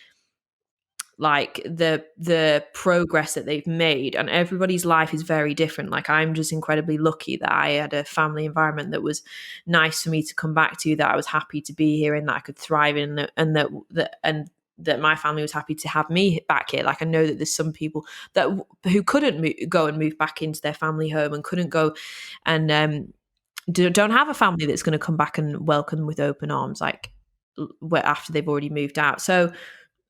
B: progress that they've made. And everybody's life is very different. Like I'm just incredibly lucky that I had a family environment that was nice for me to come back to, that I was happy to be here and that I could thrive in, and that my family was happy to have me back here. Like I know that there's some people who couldn't go and move back into their family home and couldn't go and don't have a family that's going to come back and welcome with open arms like after they've already moved out. So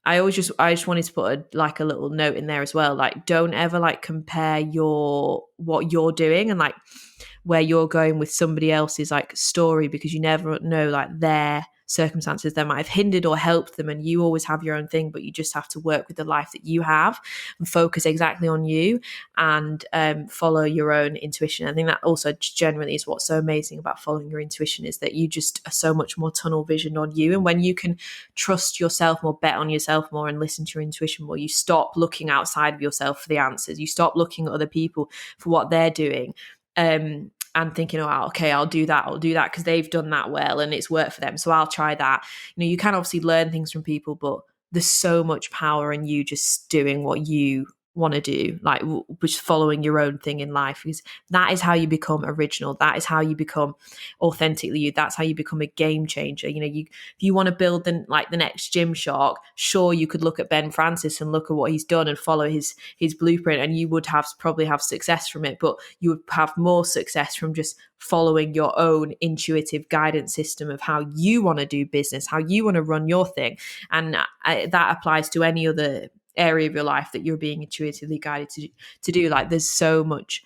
B: I just wanted to put a little note in there as well. Like, don't ever like compare what you're doing and like where you're going with somebody else's like story, because you never know like their circumstances that might have hindered or helped them, and you always have your own thing, but you just have to work with the life that you have and focus exactly on you and follow your own intuition. I think that also generally is what's so amazing about following your intuition, is that you just are so much more tunnel vision on you, and when you can trust yourself more, bet on yourself more, and listen to your intuition more, you stop looking outside of yourself for the answers. You stop looking at other people for what they're doing and thinking, oh, okay, I'll do that because they've done that well and it's worked for them, so I'll try that. You can obviously learn things from people, but there's so much power in you just doing what you want to do, like just following your own thing in life, because that is how you become original. That is how you become authentically you. That's how you become a game changer. If you want to build the next Gymshark, sure, you could look at Ben Francis and look at what he's done and follow his blueprint, and you would probably have success from it, but you would have more success from just following your own intuitive guidance system of how you want to do business, how you want to run your thing. And that applies to any other area of your life that you're being intuitively guided to do. Like there's so much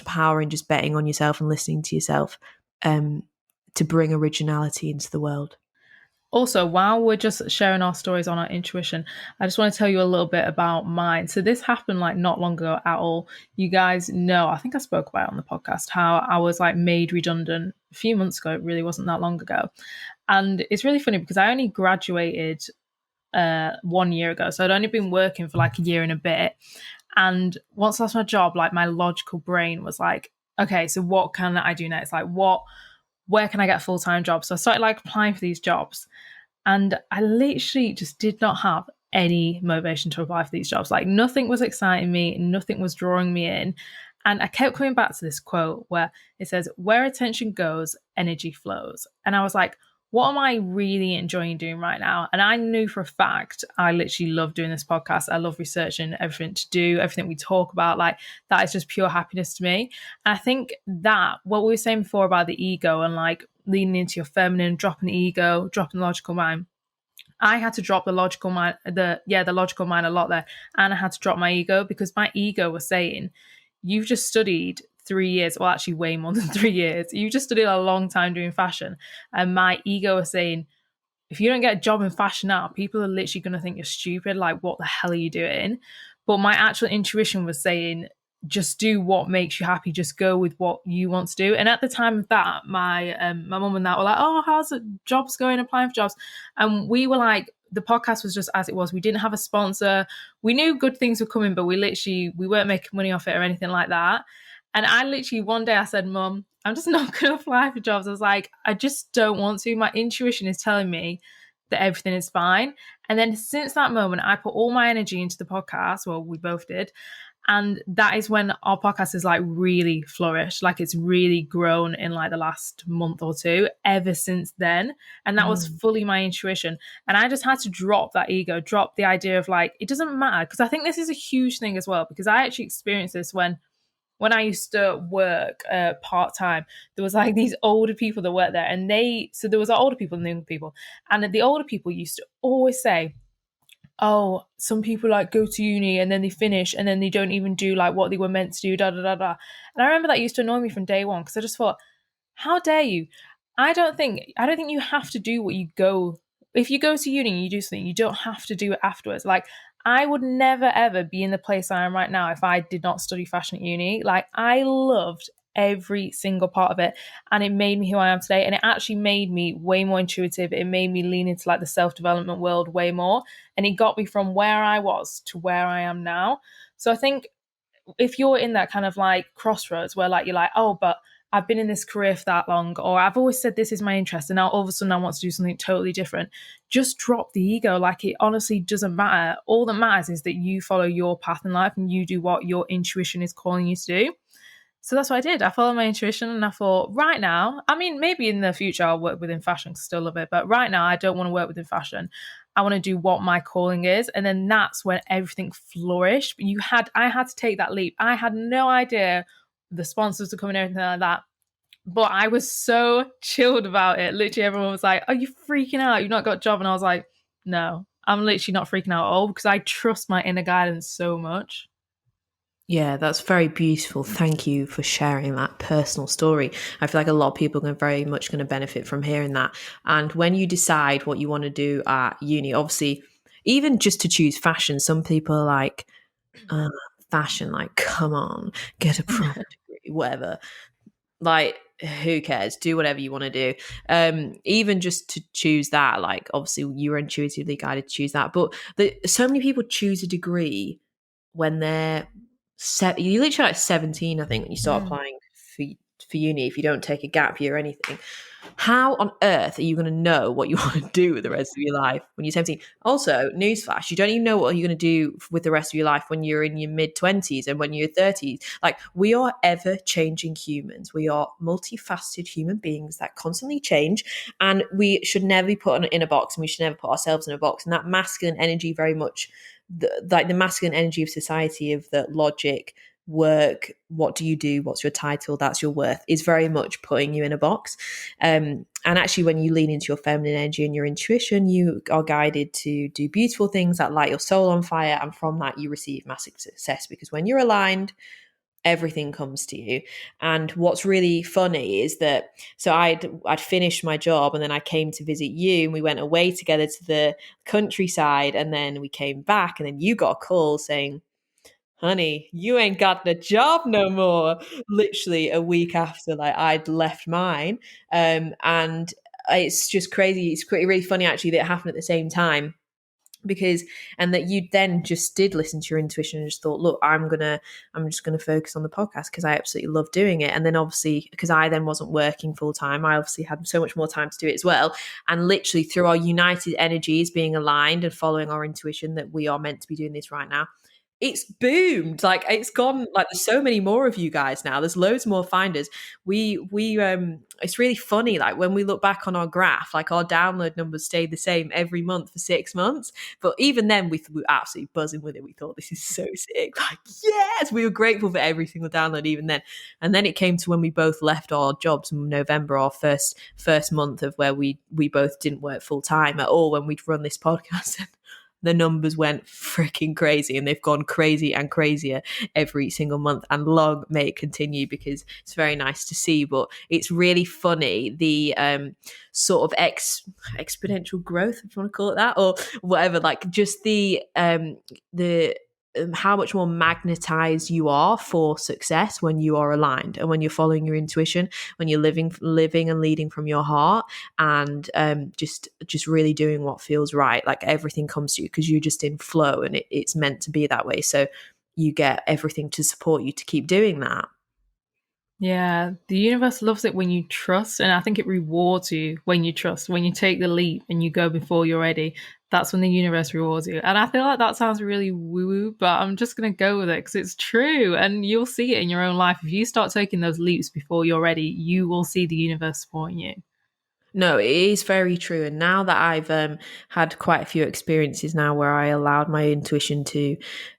B: power in just betting on yourself and listening to yourself to bring originality into the world.
A: Also, while we're just sharing our stories on our intuition, I just want to tell you a little bit about mine. So this happened like not long ago at all. You guys know, I think I spoke about it on the podcast, how I was like made redundant a few months ago. It really wasn't that long ago. And it's really funny because I only graduated 1 year ago. So I'd only been working for like a year and a bit. And once I lost my job, like my logical brain was like, okay, so what can I do next? Like where can I get a full-time job? So I started like applying for these jobs, and I literally just did not have any motivation to apply for these jobs. Like nothing was exciting me, nothing was drawing me in. And I kept coming back to this quote where it says, where attention goes, energy flows. And I was like, what am I really enjoying doing right now? And I knew for a fact, I literally love doing this podcast. I love researching everything to do, everything we talk about. Like that is just pure happiness to me. And I think that what we were saying before about the ego and like leaning into your feminine, dropping the ego, dropping the logical mind. I had to drop the logical mind, the logical mind a lot there. And I had to drop my ego because my ego was saying, you've just studied 3 years, well, actually way more than 3 years. You just studied a long time doing fashion. And my ego was saying, if you don't get a job in fashion now, people are literally going to think you're stupid. Like, what the hell are you doing? But my actual intuition was saying, just do what makes you happy. Just go with what you want to do. And at the time of that, my mum and that were like, "Oh, how's the jobs going? Applying for jobs?" And we were like, the podcast was just as it was. We didn't have a sponsor. We knew good things were coming, but we weren't making money off it or anything like that. And I literally one day I said, "Mum, I'm just not going to apply for jobs." I was like, I just don't want to. My intuition is telling me that everything is fine. And then since that moment, I put all my energy into the podcast. Well, we both did. And that is when our podcast has like really flourished. Like it's really grown in like the last month or two ever since then. And that was fully my intuition. And I just had to drop that ego, drop the idea of like, it doesn't matter. Because I think this is a huge thing as well, because I actually experienced this when I used to work part time. There was like these older people that worked there, and so there was older people and young people, and the older people used to always say, "Oh, some people like go to uni and then they finish and then they don't even do like what they were meant to do." Da da da da. And I remember that used to annoy me from day one because I just thought, how dare you? I don't think you have to do what you go. If you go to uni and you do something, you don't have to do it afterwards. Like I would never ever be in the place I am right now if I did not study fashion at uni. Like I loved every single part of it, and it made me who I am today. And it actually made me way more intuitive. It made me lean into like the self-development world way more, and it got me from where I was to where I am now. So I think if you're in that kind of like crossroads where like you're like, oh, but I've been in this career for that long, or I've always said this is my interest, and now all of a sudden I want to do something totally different. Just drop the ego. Like it honestly doesn't matter. All that matters is that you follow your path in life and you do what your intuition is calling you to do. So that's what I did. I followed my intuition and I thought, right now, I mean, maybe in the future I'll work within fashion, still love it. But right now, I don't want to work within fashion. I want to do what my calling is. And then that's when everything flourished. I had to take that leap. I had no idea the sponsors were coming and everything like that. But I was so chilled about it. Literally, everyone was like, "Are you freaking out? You've not got a job." And I was like, "No, I'm literally not freaking out at all because I trust my inner guidance so much."
B: Yeah, that's very beautiful. Thank you for sharing that personal story. I feel like a lot of people are very much going to benefit from hearing that. And when you decide what you want to do at uni, obviously, even just to choose fashion, some people are like, fashion, like, come on, get a proper degree, whatever. Like, who cares? Do whatever you want to do. Even just to choose that, like, obviously, you were intuitively guided to choose that. But so many people choose a degree when they're you literally like 17, I think, when you start applying for uni, if you don't take a gap year or anything. How on earth are you going to know what you want to do with the rest of your life when you're 17? Also, newsflash, you don't even know what you're going to do with the rest of your life when you're in your mid-20s and when you're 30s. Like, we are ever-changing humans. We are multifaceted human beings that constantly change, and we should never be put in a box, and we should never put ourselves in a box. And that masculine energy very much, the masculine energy of society, of the logic, work, what do you do, what's your title, that's your worth, is very much putting you in a box. And actually, when you lean into your feminine energy and your intuition, you are guided to do beautiful things that light your soul on fire, and from that you receive massive success, because when you're aligned, everything comes to you. And what's really funny is that, so I'd finished my job, and then I came to visit you, and we went away together to the countryside, and then we came back, and then you got a call saying, "Honey, you ain't got the job no more." Literally a week after like I'd left mine. And it's just crazy. It's really funny actually that it happened at the same time, because, and that you then just did listen to your intuition and just thought, look, I'm just gonna focus on the podcast because I absolutely love doing it. And then obviously, because I then wasn't working full time, I obviously had so much more time to do it as well. And literally through our united energies being aligned and following our intuition that we are meant to be doing this right now, it's boomed. Like, it's gone, like, there's so many more of you guys now. There's loads more finders. We it's really funny, like when we look back on our graph, like our download numbers stayed the same every month for 6 months. But even then we were absolutely buzzing with it. We thought, this is so sick. Like, yes, we were grateful for every single download even then. And then it came to when we both left our jobs in November, our first month of where we both didn't work full time at all when we'd run this podcast. the numbers went freaking crazy, and they've gone crazy and crazier every single month, and long may it continue, because it's very nice to see. But it's really funny, the sort of exponential growth, if you want to call it that, or whatever, like just the how much more magnetized you are for success when you are aligned, and when you're following your intuition, when you're living and leading from your heart, and just really doing what feels right. Like everything comes to you because you're just in flow, and it's meant to be that way. So you get everything to support you to keep doing that.
A: Yeah, the universe loves it when you trust, and I think it rewards you when you trust. When you take the leap and you go before you're ready, that's when the universe rewards you. And I feel like that sounds really woo woo, but I'm just going to go with it because it's true. And you'll see it in your own life. If you start taking those leaps before you're ready, you will see the universe supporting you.
B: No, it is very true. And now that I've had quite a few experiences now where I allowed my intuition to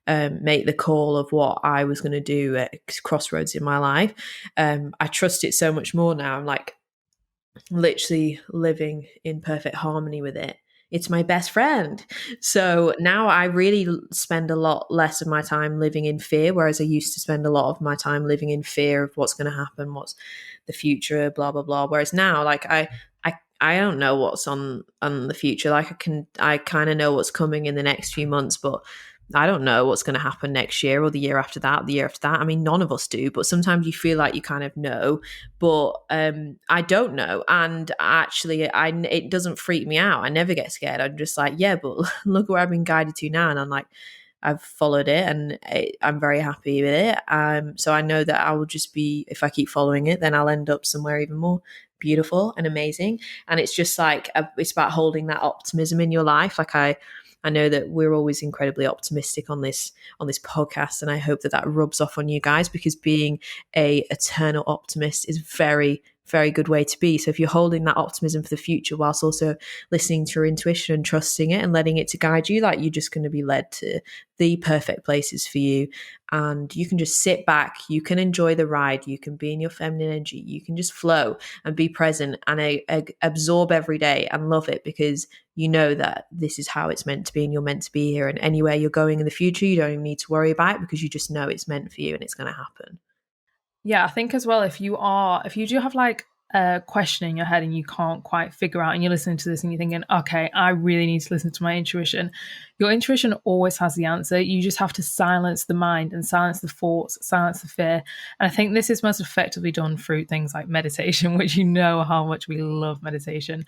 B: make the call of what I was going to do at crossroads in my life, I trust it so much more now. I'm like literally living in perfect harmony with it. It's my best friend. So now I really spend a lot less of my time living in fear, whereas I used to spend a lot of my time living in fear of what's going to happen, what's the future, blah blah blah. Whereas now, like I don't know what's on the future. Like I kind of know what's coming in the next few months, but I don't know what's going to happen next year or the year after that, the year after that. I mean, none of us do, but sometimes you feel like you kind of know, but I don't know. And actually, it doesn't freak me out. I never get scared. I'm just like, yeah, but look where I've been guided to now, and I'm like, I've followed it, and I'm very happy with it. So I know that I will just be, if I keep following it, then I'll end up somewhere even more beautiful and amazing. And it's just like it's about holding that optimism in your life. Like I know that we're always incredibly optimistic on this podcast, and I hope that rubs off on you guys, because being a eternal optimist is very, very good way to be. So if you're holding that optimism for the future whilst also listening to your intuition and trusting it and letting it to guide you, like you're just going to be led to the perfect places for you. And you can just sit back, you can enjoy the ride, you can be in your feminine energy, you can just flow and be present and absorb every day and love it, because you know that this is how it's meant to be and you're meant to be here. And anywhere you're going in the future, you don't even need to worry about it, because you just know it's meant for you and it's going to happen.
A: Yeah, I think as well, if you do have like a question in your head and you can't quite figure out, and you're listening to this and you're thinking, okay, I really need to listen to my intuition. Your intuition always has the answer. You just have to silence the mind and silence the thoughts, silence the fear. And I think this is most effectively done through things like meditation, which you know how much we love meditation.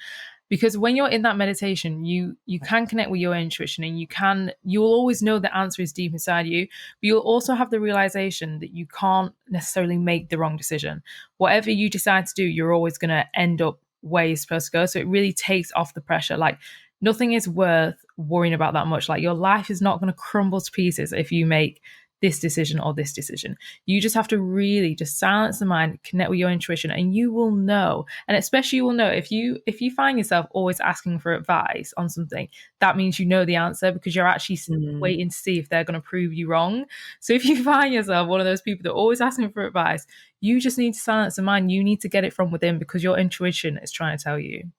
A: Because when you're in that meditation, you can connect with your intuition, and you'll always know the answer is deep inside you, but you'll also have the realization that you can't necessarily make the wrong decision. Whatever you decide to do, you're always going to end up where you're supposed to go. So it really takes off the pressure. Like nothing is worth worrying about that much. Like your life is not going to crumble to pieces if you make this decision or this decision. You just have to really just silence the mind, connect with your intuition, and you will know. And especially you will know if you find yourself always asking for advice on something, that means you know the answer, because you're actually
B: Mm.
A: waiting to see if they're going to prove you wrong. So if you find yourself one of those people that are always asking for advice, you just need to silence the mind. You need to get it from within, because your intuition is trying to tell you.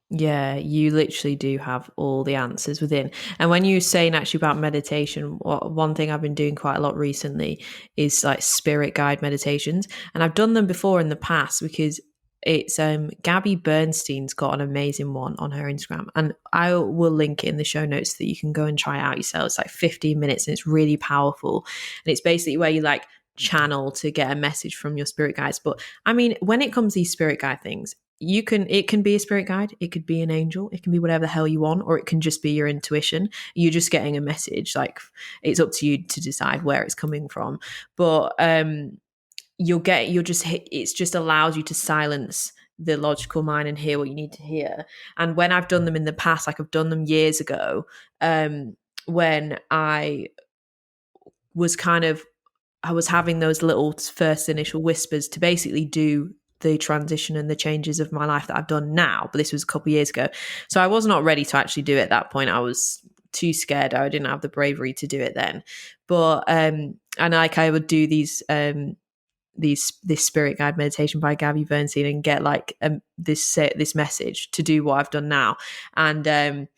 B: Yeah, you literally do have all the answers within. And when you were saying actually about meditation, one thing I've been doing quite a lot recently is like spirit guide meditations. And I've done them before in the past, because it's Gabby Bernstein's got an amazing one on her Instagram. And I will link it in the show notes so that you can go and try it out yourself. It's like 15 minutes and it's really powerful. And it's basically where you like channel to get a message from your spirit guides. But I mean, when it comes to these spirit guide things, it can be a spirit guide, it could be an angel, it can be whatever the hell you want, or it can just be your intuition. You're just getting a message. Like it's up to you to decide where it's coming from. But you'll just it's just allows you to silence the logical mind and hear what you need to hear. And when I've done them in the past, like I've done them years ago, when was kind of I was having those little first initial whispers to basically do the transition and the changes of my life that I've done now. But this was a couple of years ago. So I was not ready to actually do it at that point. I was too scared. I didn't have the bravery to do it then. But and like I would do this spirit guide meditation by Gabby Bernstein and get like this message to do what I've done now. And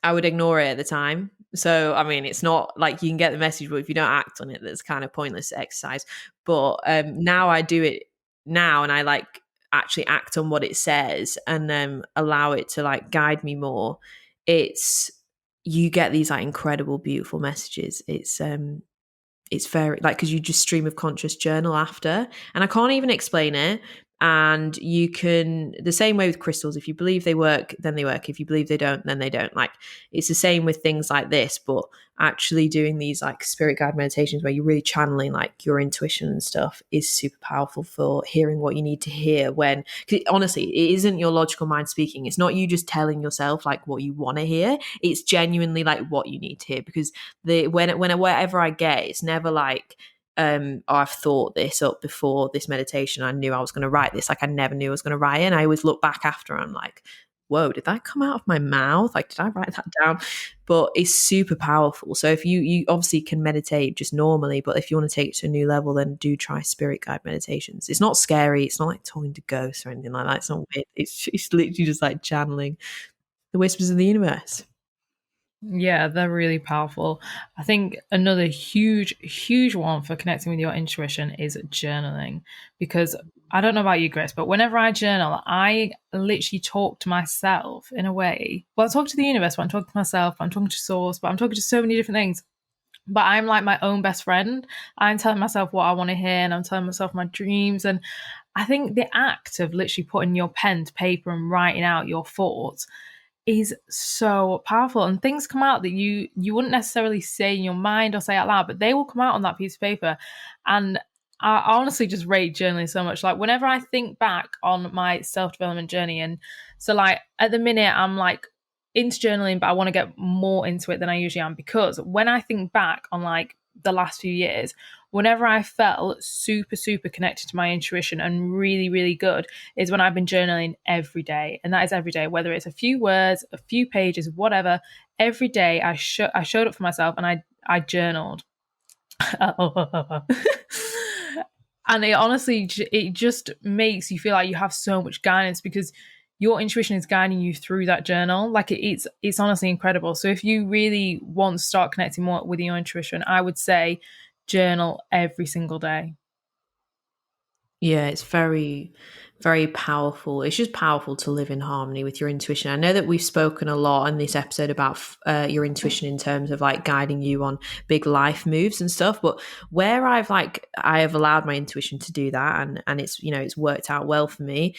B: I would ignore it at the time. So, I mean, it's not like you can get the message, but if you don't act on it, that's kind of pointless exercise. But now I do it now, and I like actually act on what it says, and allow it to like guide me more. It's You get these like incredible, beautiful messages. It's very like, because you just stream of conscious journal after, and I can't even explain it. And you can, the same way with crystals, if you believe they work, then they work. If you believe they don't, then they don't. Like, it's the same with things like this, but actually doing these like spirit guide meditations where you're really channeling like your intuition and stuff is super powerful for hearing what you need to hear. When, 'cause honestly, it isn't your logical mind speaking. It's not you just telling yourself like what you want to hear. It's genuinely like what you need to hear. Because wherever I get, it's never like, oh, I've thought this up before this meditation. I knew I was going to write this. Like, I never knew I was going to write it. And I always look back after and I'm like, whoa, did that come out of my mouth? Like, did I write that down? But it's super powerful. So if you obviously can meditate just normally, but if you want to take it to a new level, then do try spirit guide meditations. It's not scary. It's not like talking to ghosts or anything like that. It's not weird. It's literally just like channeling the whispers of the universe.
A: Yeah, they're really powerful. I think another huge, huge one for connecting with your intuition is journaling. Because I don't know about you, Grace, but whenever I journal, I literally talk to myself in a way. Well, I talk to the universe, but I'm talking to myself, I'm talking to source, but I'm talking to so many different things. But I'm like my own best friend. I'm telling myself what I want to hear, and I'm telling myself my dreams. And I think the act of literally putting your pen to paper and writing out your thoughts is so powerful, and things come out that you wouldn't necessarily say in your mind or say out loud, but they will come out on that piece of paper. And I honestly just rate journaling so much. Like, whenever I think back on my self-development journey, and so like at the minute I'm like into journaling, but I want to get more into it than I usually am, because when I think back on like the last few years, whenever I felt super, super connected to my intuition and really, really good, is when I've been journaling every day. And that is every day, whether it's a few words, a few pages, whatever. Every day I showed up for myself and I journaled. And it honestly, it just makes you feel like you have so much guidance, because your intuition is guiding you through that journal. Like, it's honestly incredible. So if you really want to start connecting more with your intuition, I would say journal every single day.
B: Yeah, it's very, very powerful. It's just powerful to live in harmony with your intuition. I know that we've spoken a lot in this episode about your intuition in terms of like guiding you on big life moves and stuff. But where I have allowed my intuition to do that, and it's, it's worked out well for me.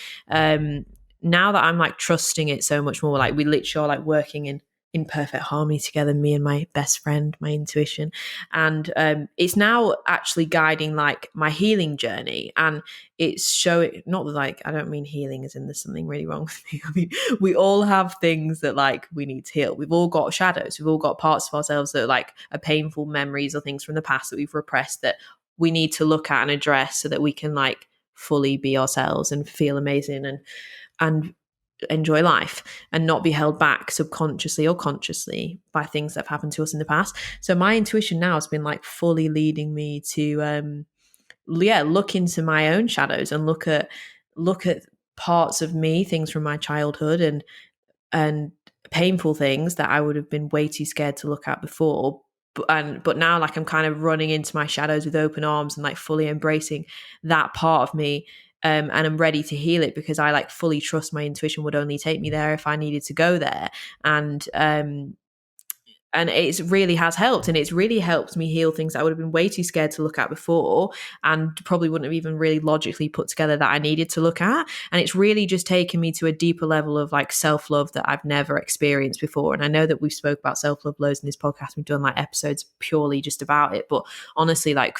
B: Now that I'm like trusting it so much more, like we literally are like working in perfect harmony together, me and my best friend, my intuition. And it's now actually guiding like my healing journey. And it's showing, not that like, I don't mean healing as in there's something really wrong with me. I mean, we all have things that like we need to heal. We've all got shadows. We've all got parts of ourselves that are painful memories or things from the past that we've repressed, that we need to look at and address so that we can like fully be ourselves and feel amazing and enjoy life and not be held back subconsciously or consciously by things that have happened to us in the past. So my intuition now has been like fully leading me to look into my own shadows and look at parts of me, things from my childhood and painful things that I would have been way too scared to look at before. But now like I'm kind of running into my shadows with open arms and like fully embracing that part of me. And I'm ready to heal it, because I like fully trust my intuition would only take me there if I needed to go there. And it really has helped, and it's really helped me heal things I would have been way too scared to look at before, and probably wouldn't have even really logically put together that I needed to look at. And it's really just taken me to a deeper level of like self-love that I've never experienced before. And I know that we've spoke about self-love loads in this podcast, we've done like episodes purely just about it, but honestly, like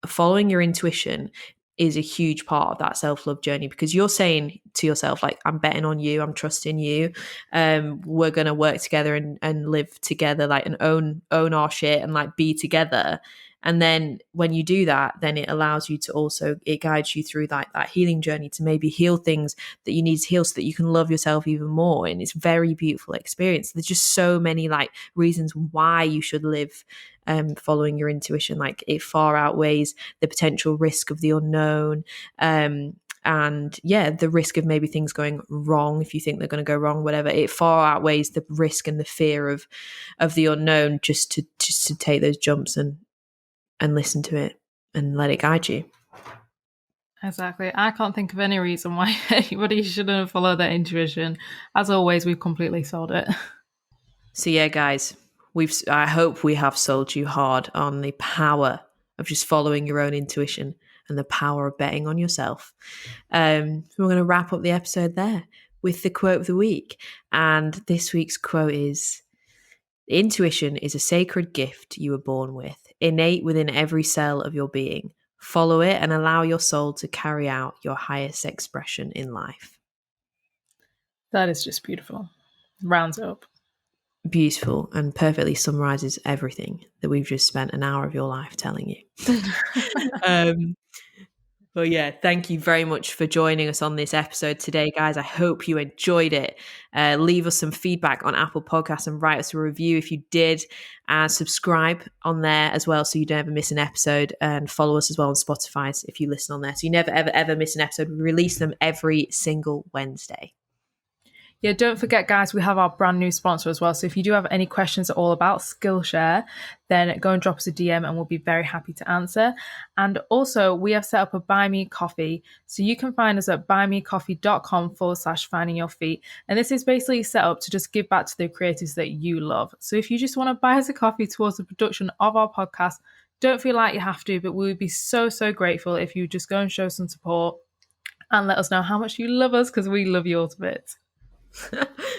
B: following your intuition is a huge part of that self-love journey, because you're saying to yourself, like, I'm betting on you, I'm trusting you, we're going to work together and live together, like, and own our shit and like be together. And then when you do that, then it allows you to also, it guides you through that healing journey to maybe heal things that you need to heal so that you can love yourself even more. And it's a very beautiful experience. There's just so many like reasons why you should live following your intuition. Like, it far outweighs the potential risk of the unknown. And yeah, the risk of maybe things going wrong, if you think they're going to go wrong, whatever, it far outweighs the risk and the fear of the unknown, just to take those jumps and listen to it and let it guide you.
A: Exactly. I can't think of any reason why anybody shouldn't follow their intuition. As always, we've completely sold it.
B: So yeah, guys, I hope we have sold you hard on the power of just following your own intuition and the power of betting on yourself. We're going to wrap up the episode there with the quote of the week. And this week's quote is: intuition is a sacred gift you were born with, innate within every cell of your being. Follow it and allow your soul to carry out your highest expression in life.
A: That is just beautiful. Rounds up.
B: Beautiful and perfectly summarizes everything that we've just spent an hour of your life telling you. But yeah, thank you very much for joining us on this episode today, guys. I hope you enjoyed it. Leave us some feedback on Apple Podcasts and write us a review if you did. And subscribe on there as well so you don't ever miss an episode. And follow us as well on Spotify if you listen on there, so you never, ever, ever miss an episode. We release them every single Wednesday.
A: Yeah, don't forget, guys, we have our brand new sponsor as well. So if you do have any questions at all about Skillshare, then go and drop us a DM and we'll be very happy to answer. And also, we have set up a Buy Me Coffee. So you can find us at buymecoffee.com/finding your feet. And this is basically set up to just give back to the creators that you love. So if you just want to buy us a coffee towards the production of our podcast, don't feel like you have to, but we would be so, so grateful if you just go and show some support and let us know how much you love us, because we love you all to bits.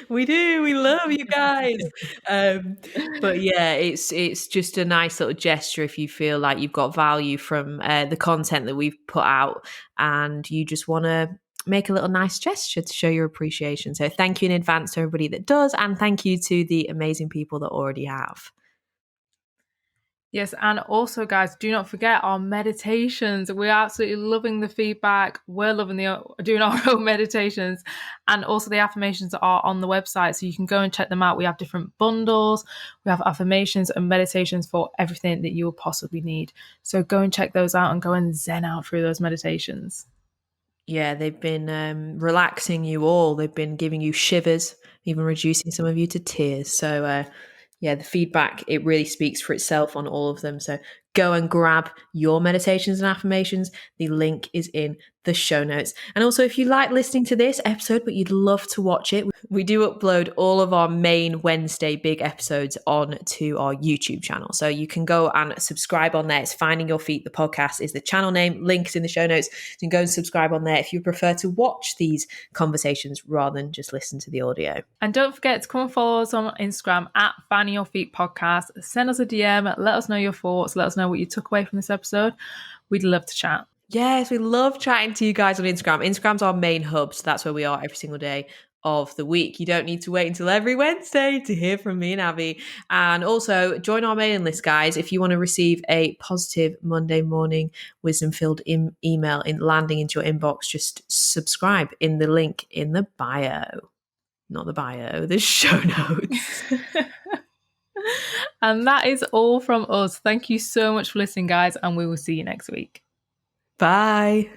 B: We do. We love you guys. But yeah, it's just a nice little gesture if you feel like you've got value from the content that we've put out, and you just want to make a little nice gesture to show your appreciation. So thank you in advance to everybody that does, and thank you to the amazing people that already have.
A: Yes, and also, guys, do not forget our meditations. We're absolutely loving the feedback. We're loving doing our own meditations, and also the affirmations are on the website, so you can go and check them out. We have different bundles. We have affirmations and meditations for everything that you will possibly need. So go and check those out and go and zen out through those meditations.
B: Yeah, they've been relaxing you all. They've been giving you shivers, even reducing some of you to tears. So yeah, the feedback, it really speaks for itself on all of them. So go and grab your meditations and affirmations. The link is in the show notes. And also, if you like listening to this episode, but you'd love to watch it, we do upload all of our main Wednesday big episodes on to our YouTube channel. So you can go and subscribe on there. It's Finding Your Feet, the podcast is the channel name. Links in the show notes. You can go and subscribe on there if you prefer to watch these conversations rather than just listen to the audio.
A: And don't forget to come and follow us on Instagram at Finding Your Feet Podcast. Send us a DM. Let us know your thoughts. Let us know what you took away from this episode. We'd love to chat.
B: Yes, we love chatting to you guys on Instagram. Instagram's our main hub, so that's where we are every single day of the week. You don't need to wait until every Wednesday to hear from me and Abby. And also join our mailing list, guys. If you want to receive a positive Monday morning wisdom-filled email landing into your inbox, just subscribe in the link in the bio. Not the bio, the show notes.
A: And that is all from us. Thank you so much for listening, guys, and we will see you next week.
B: Bye.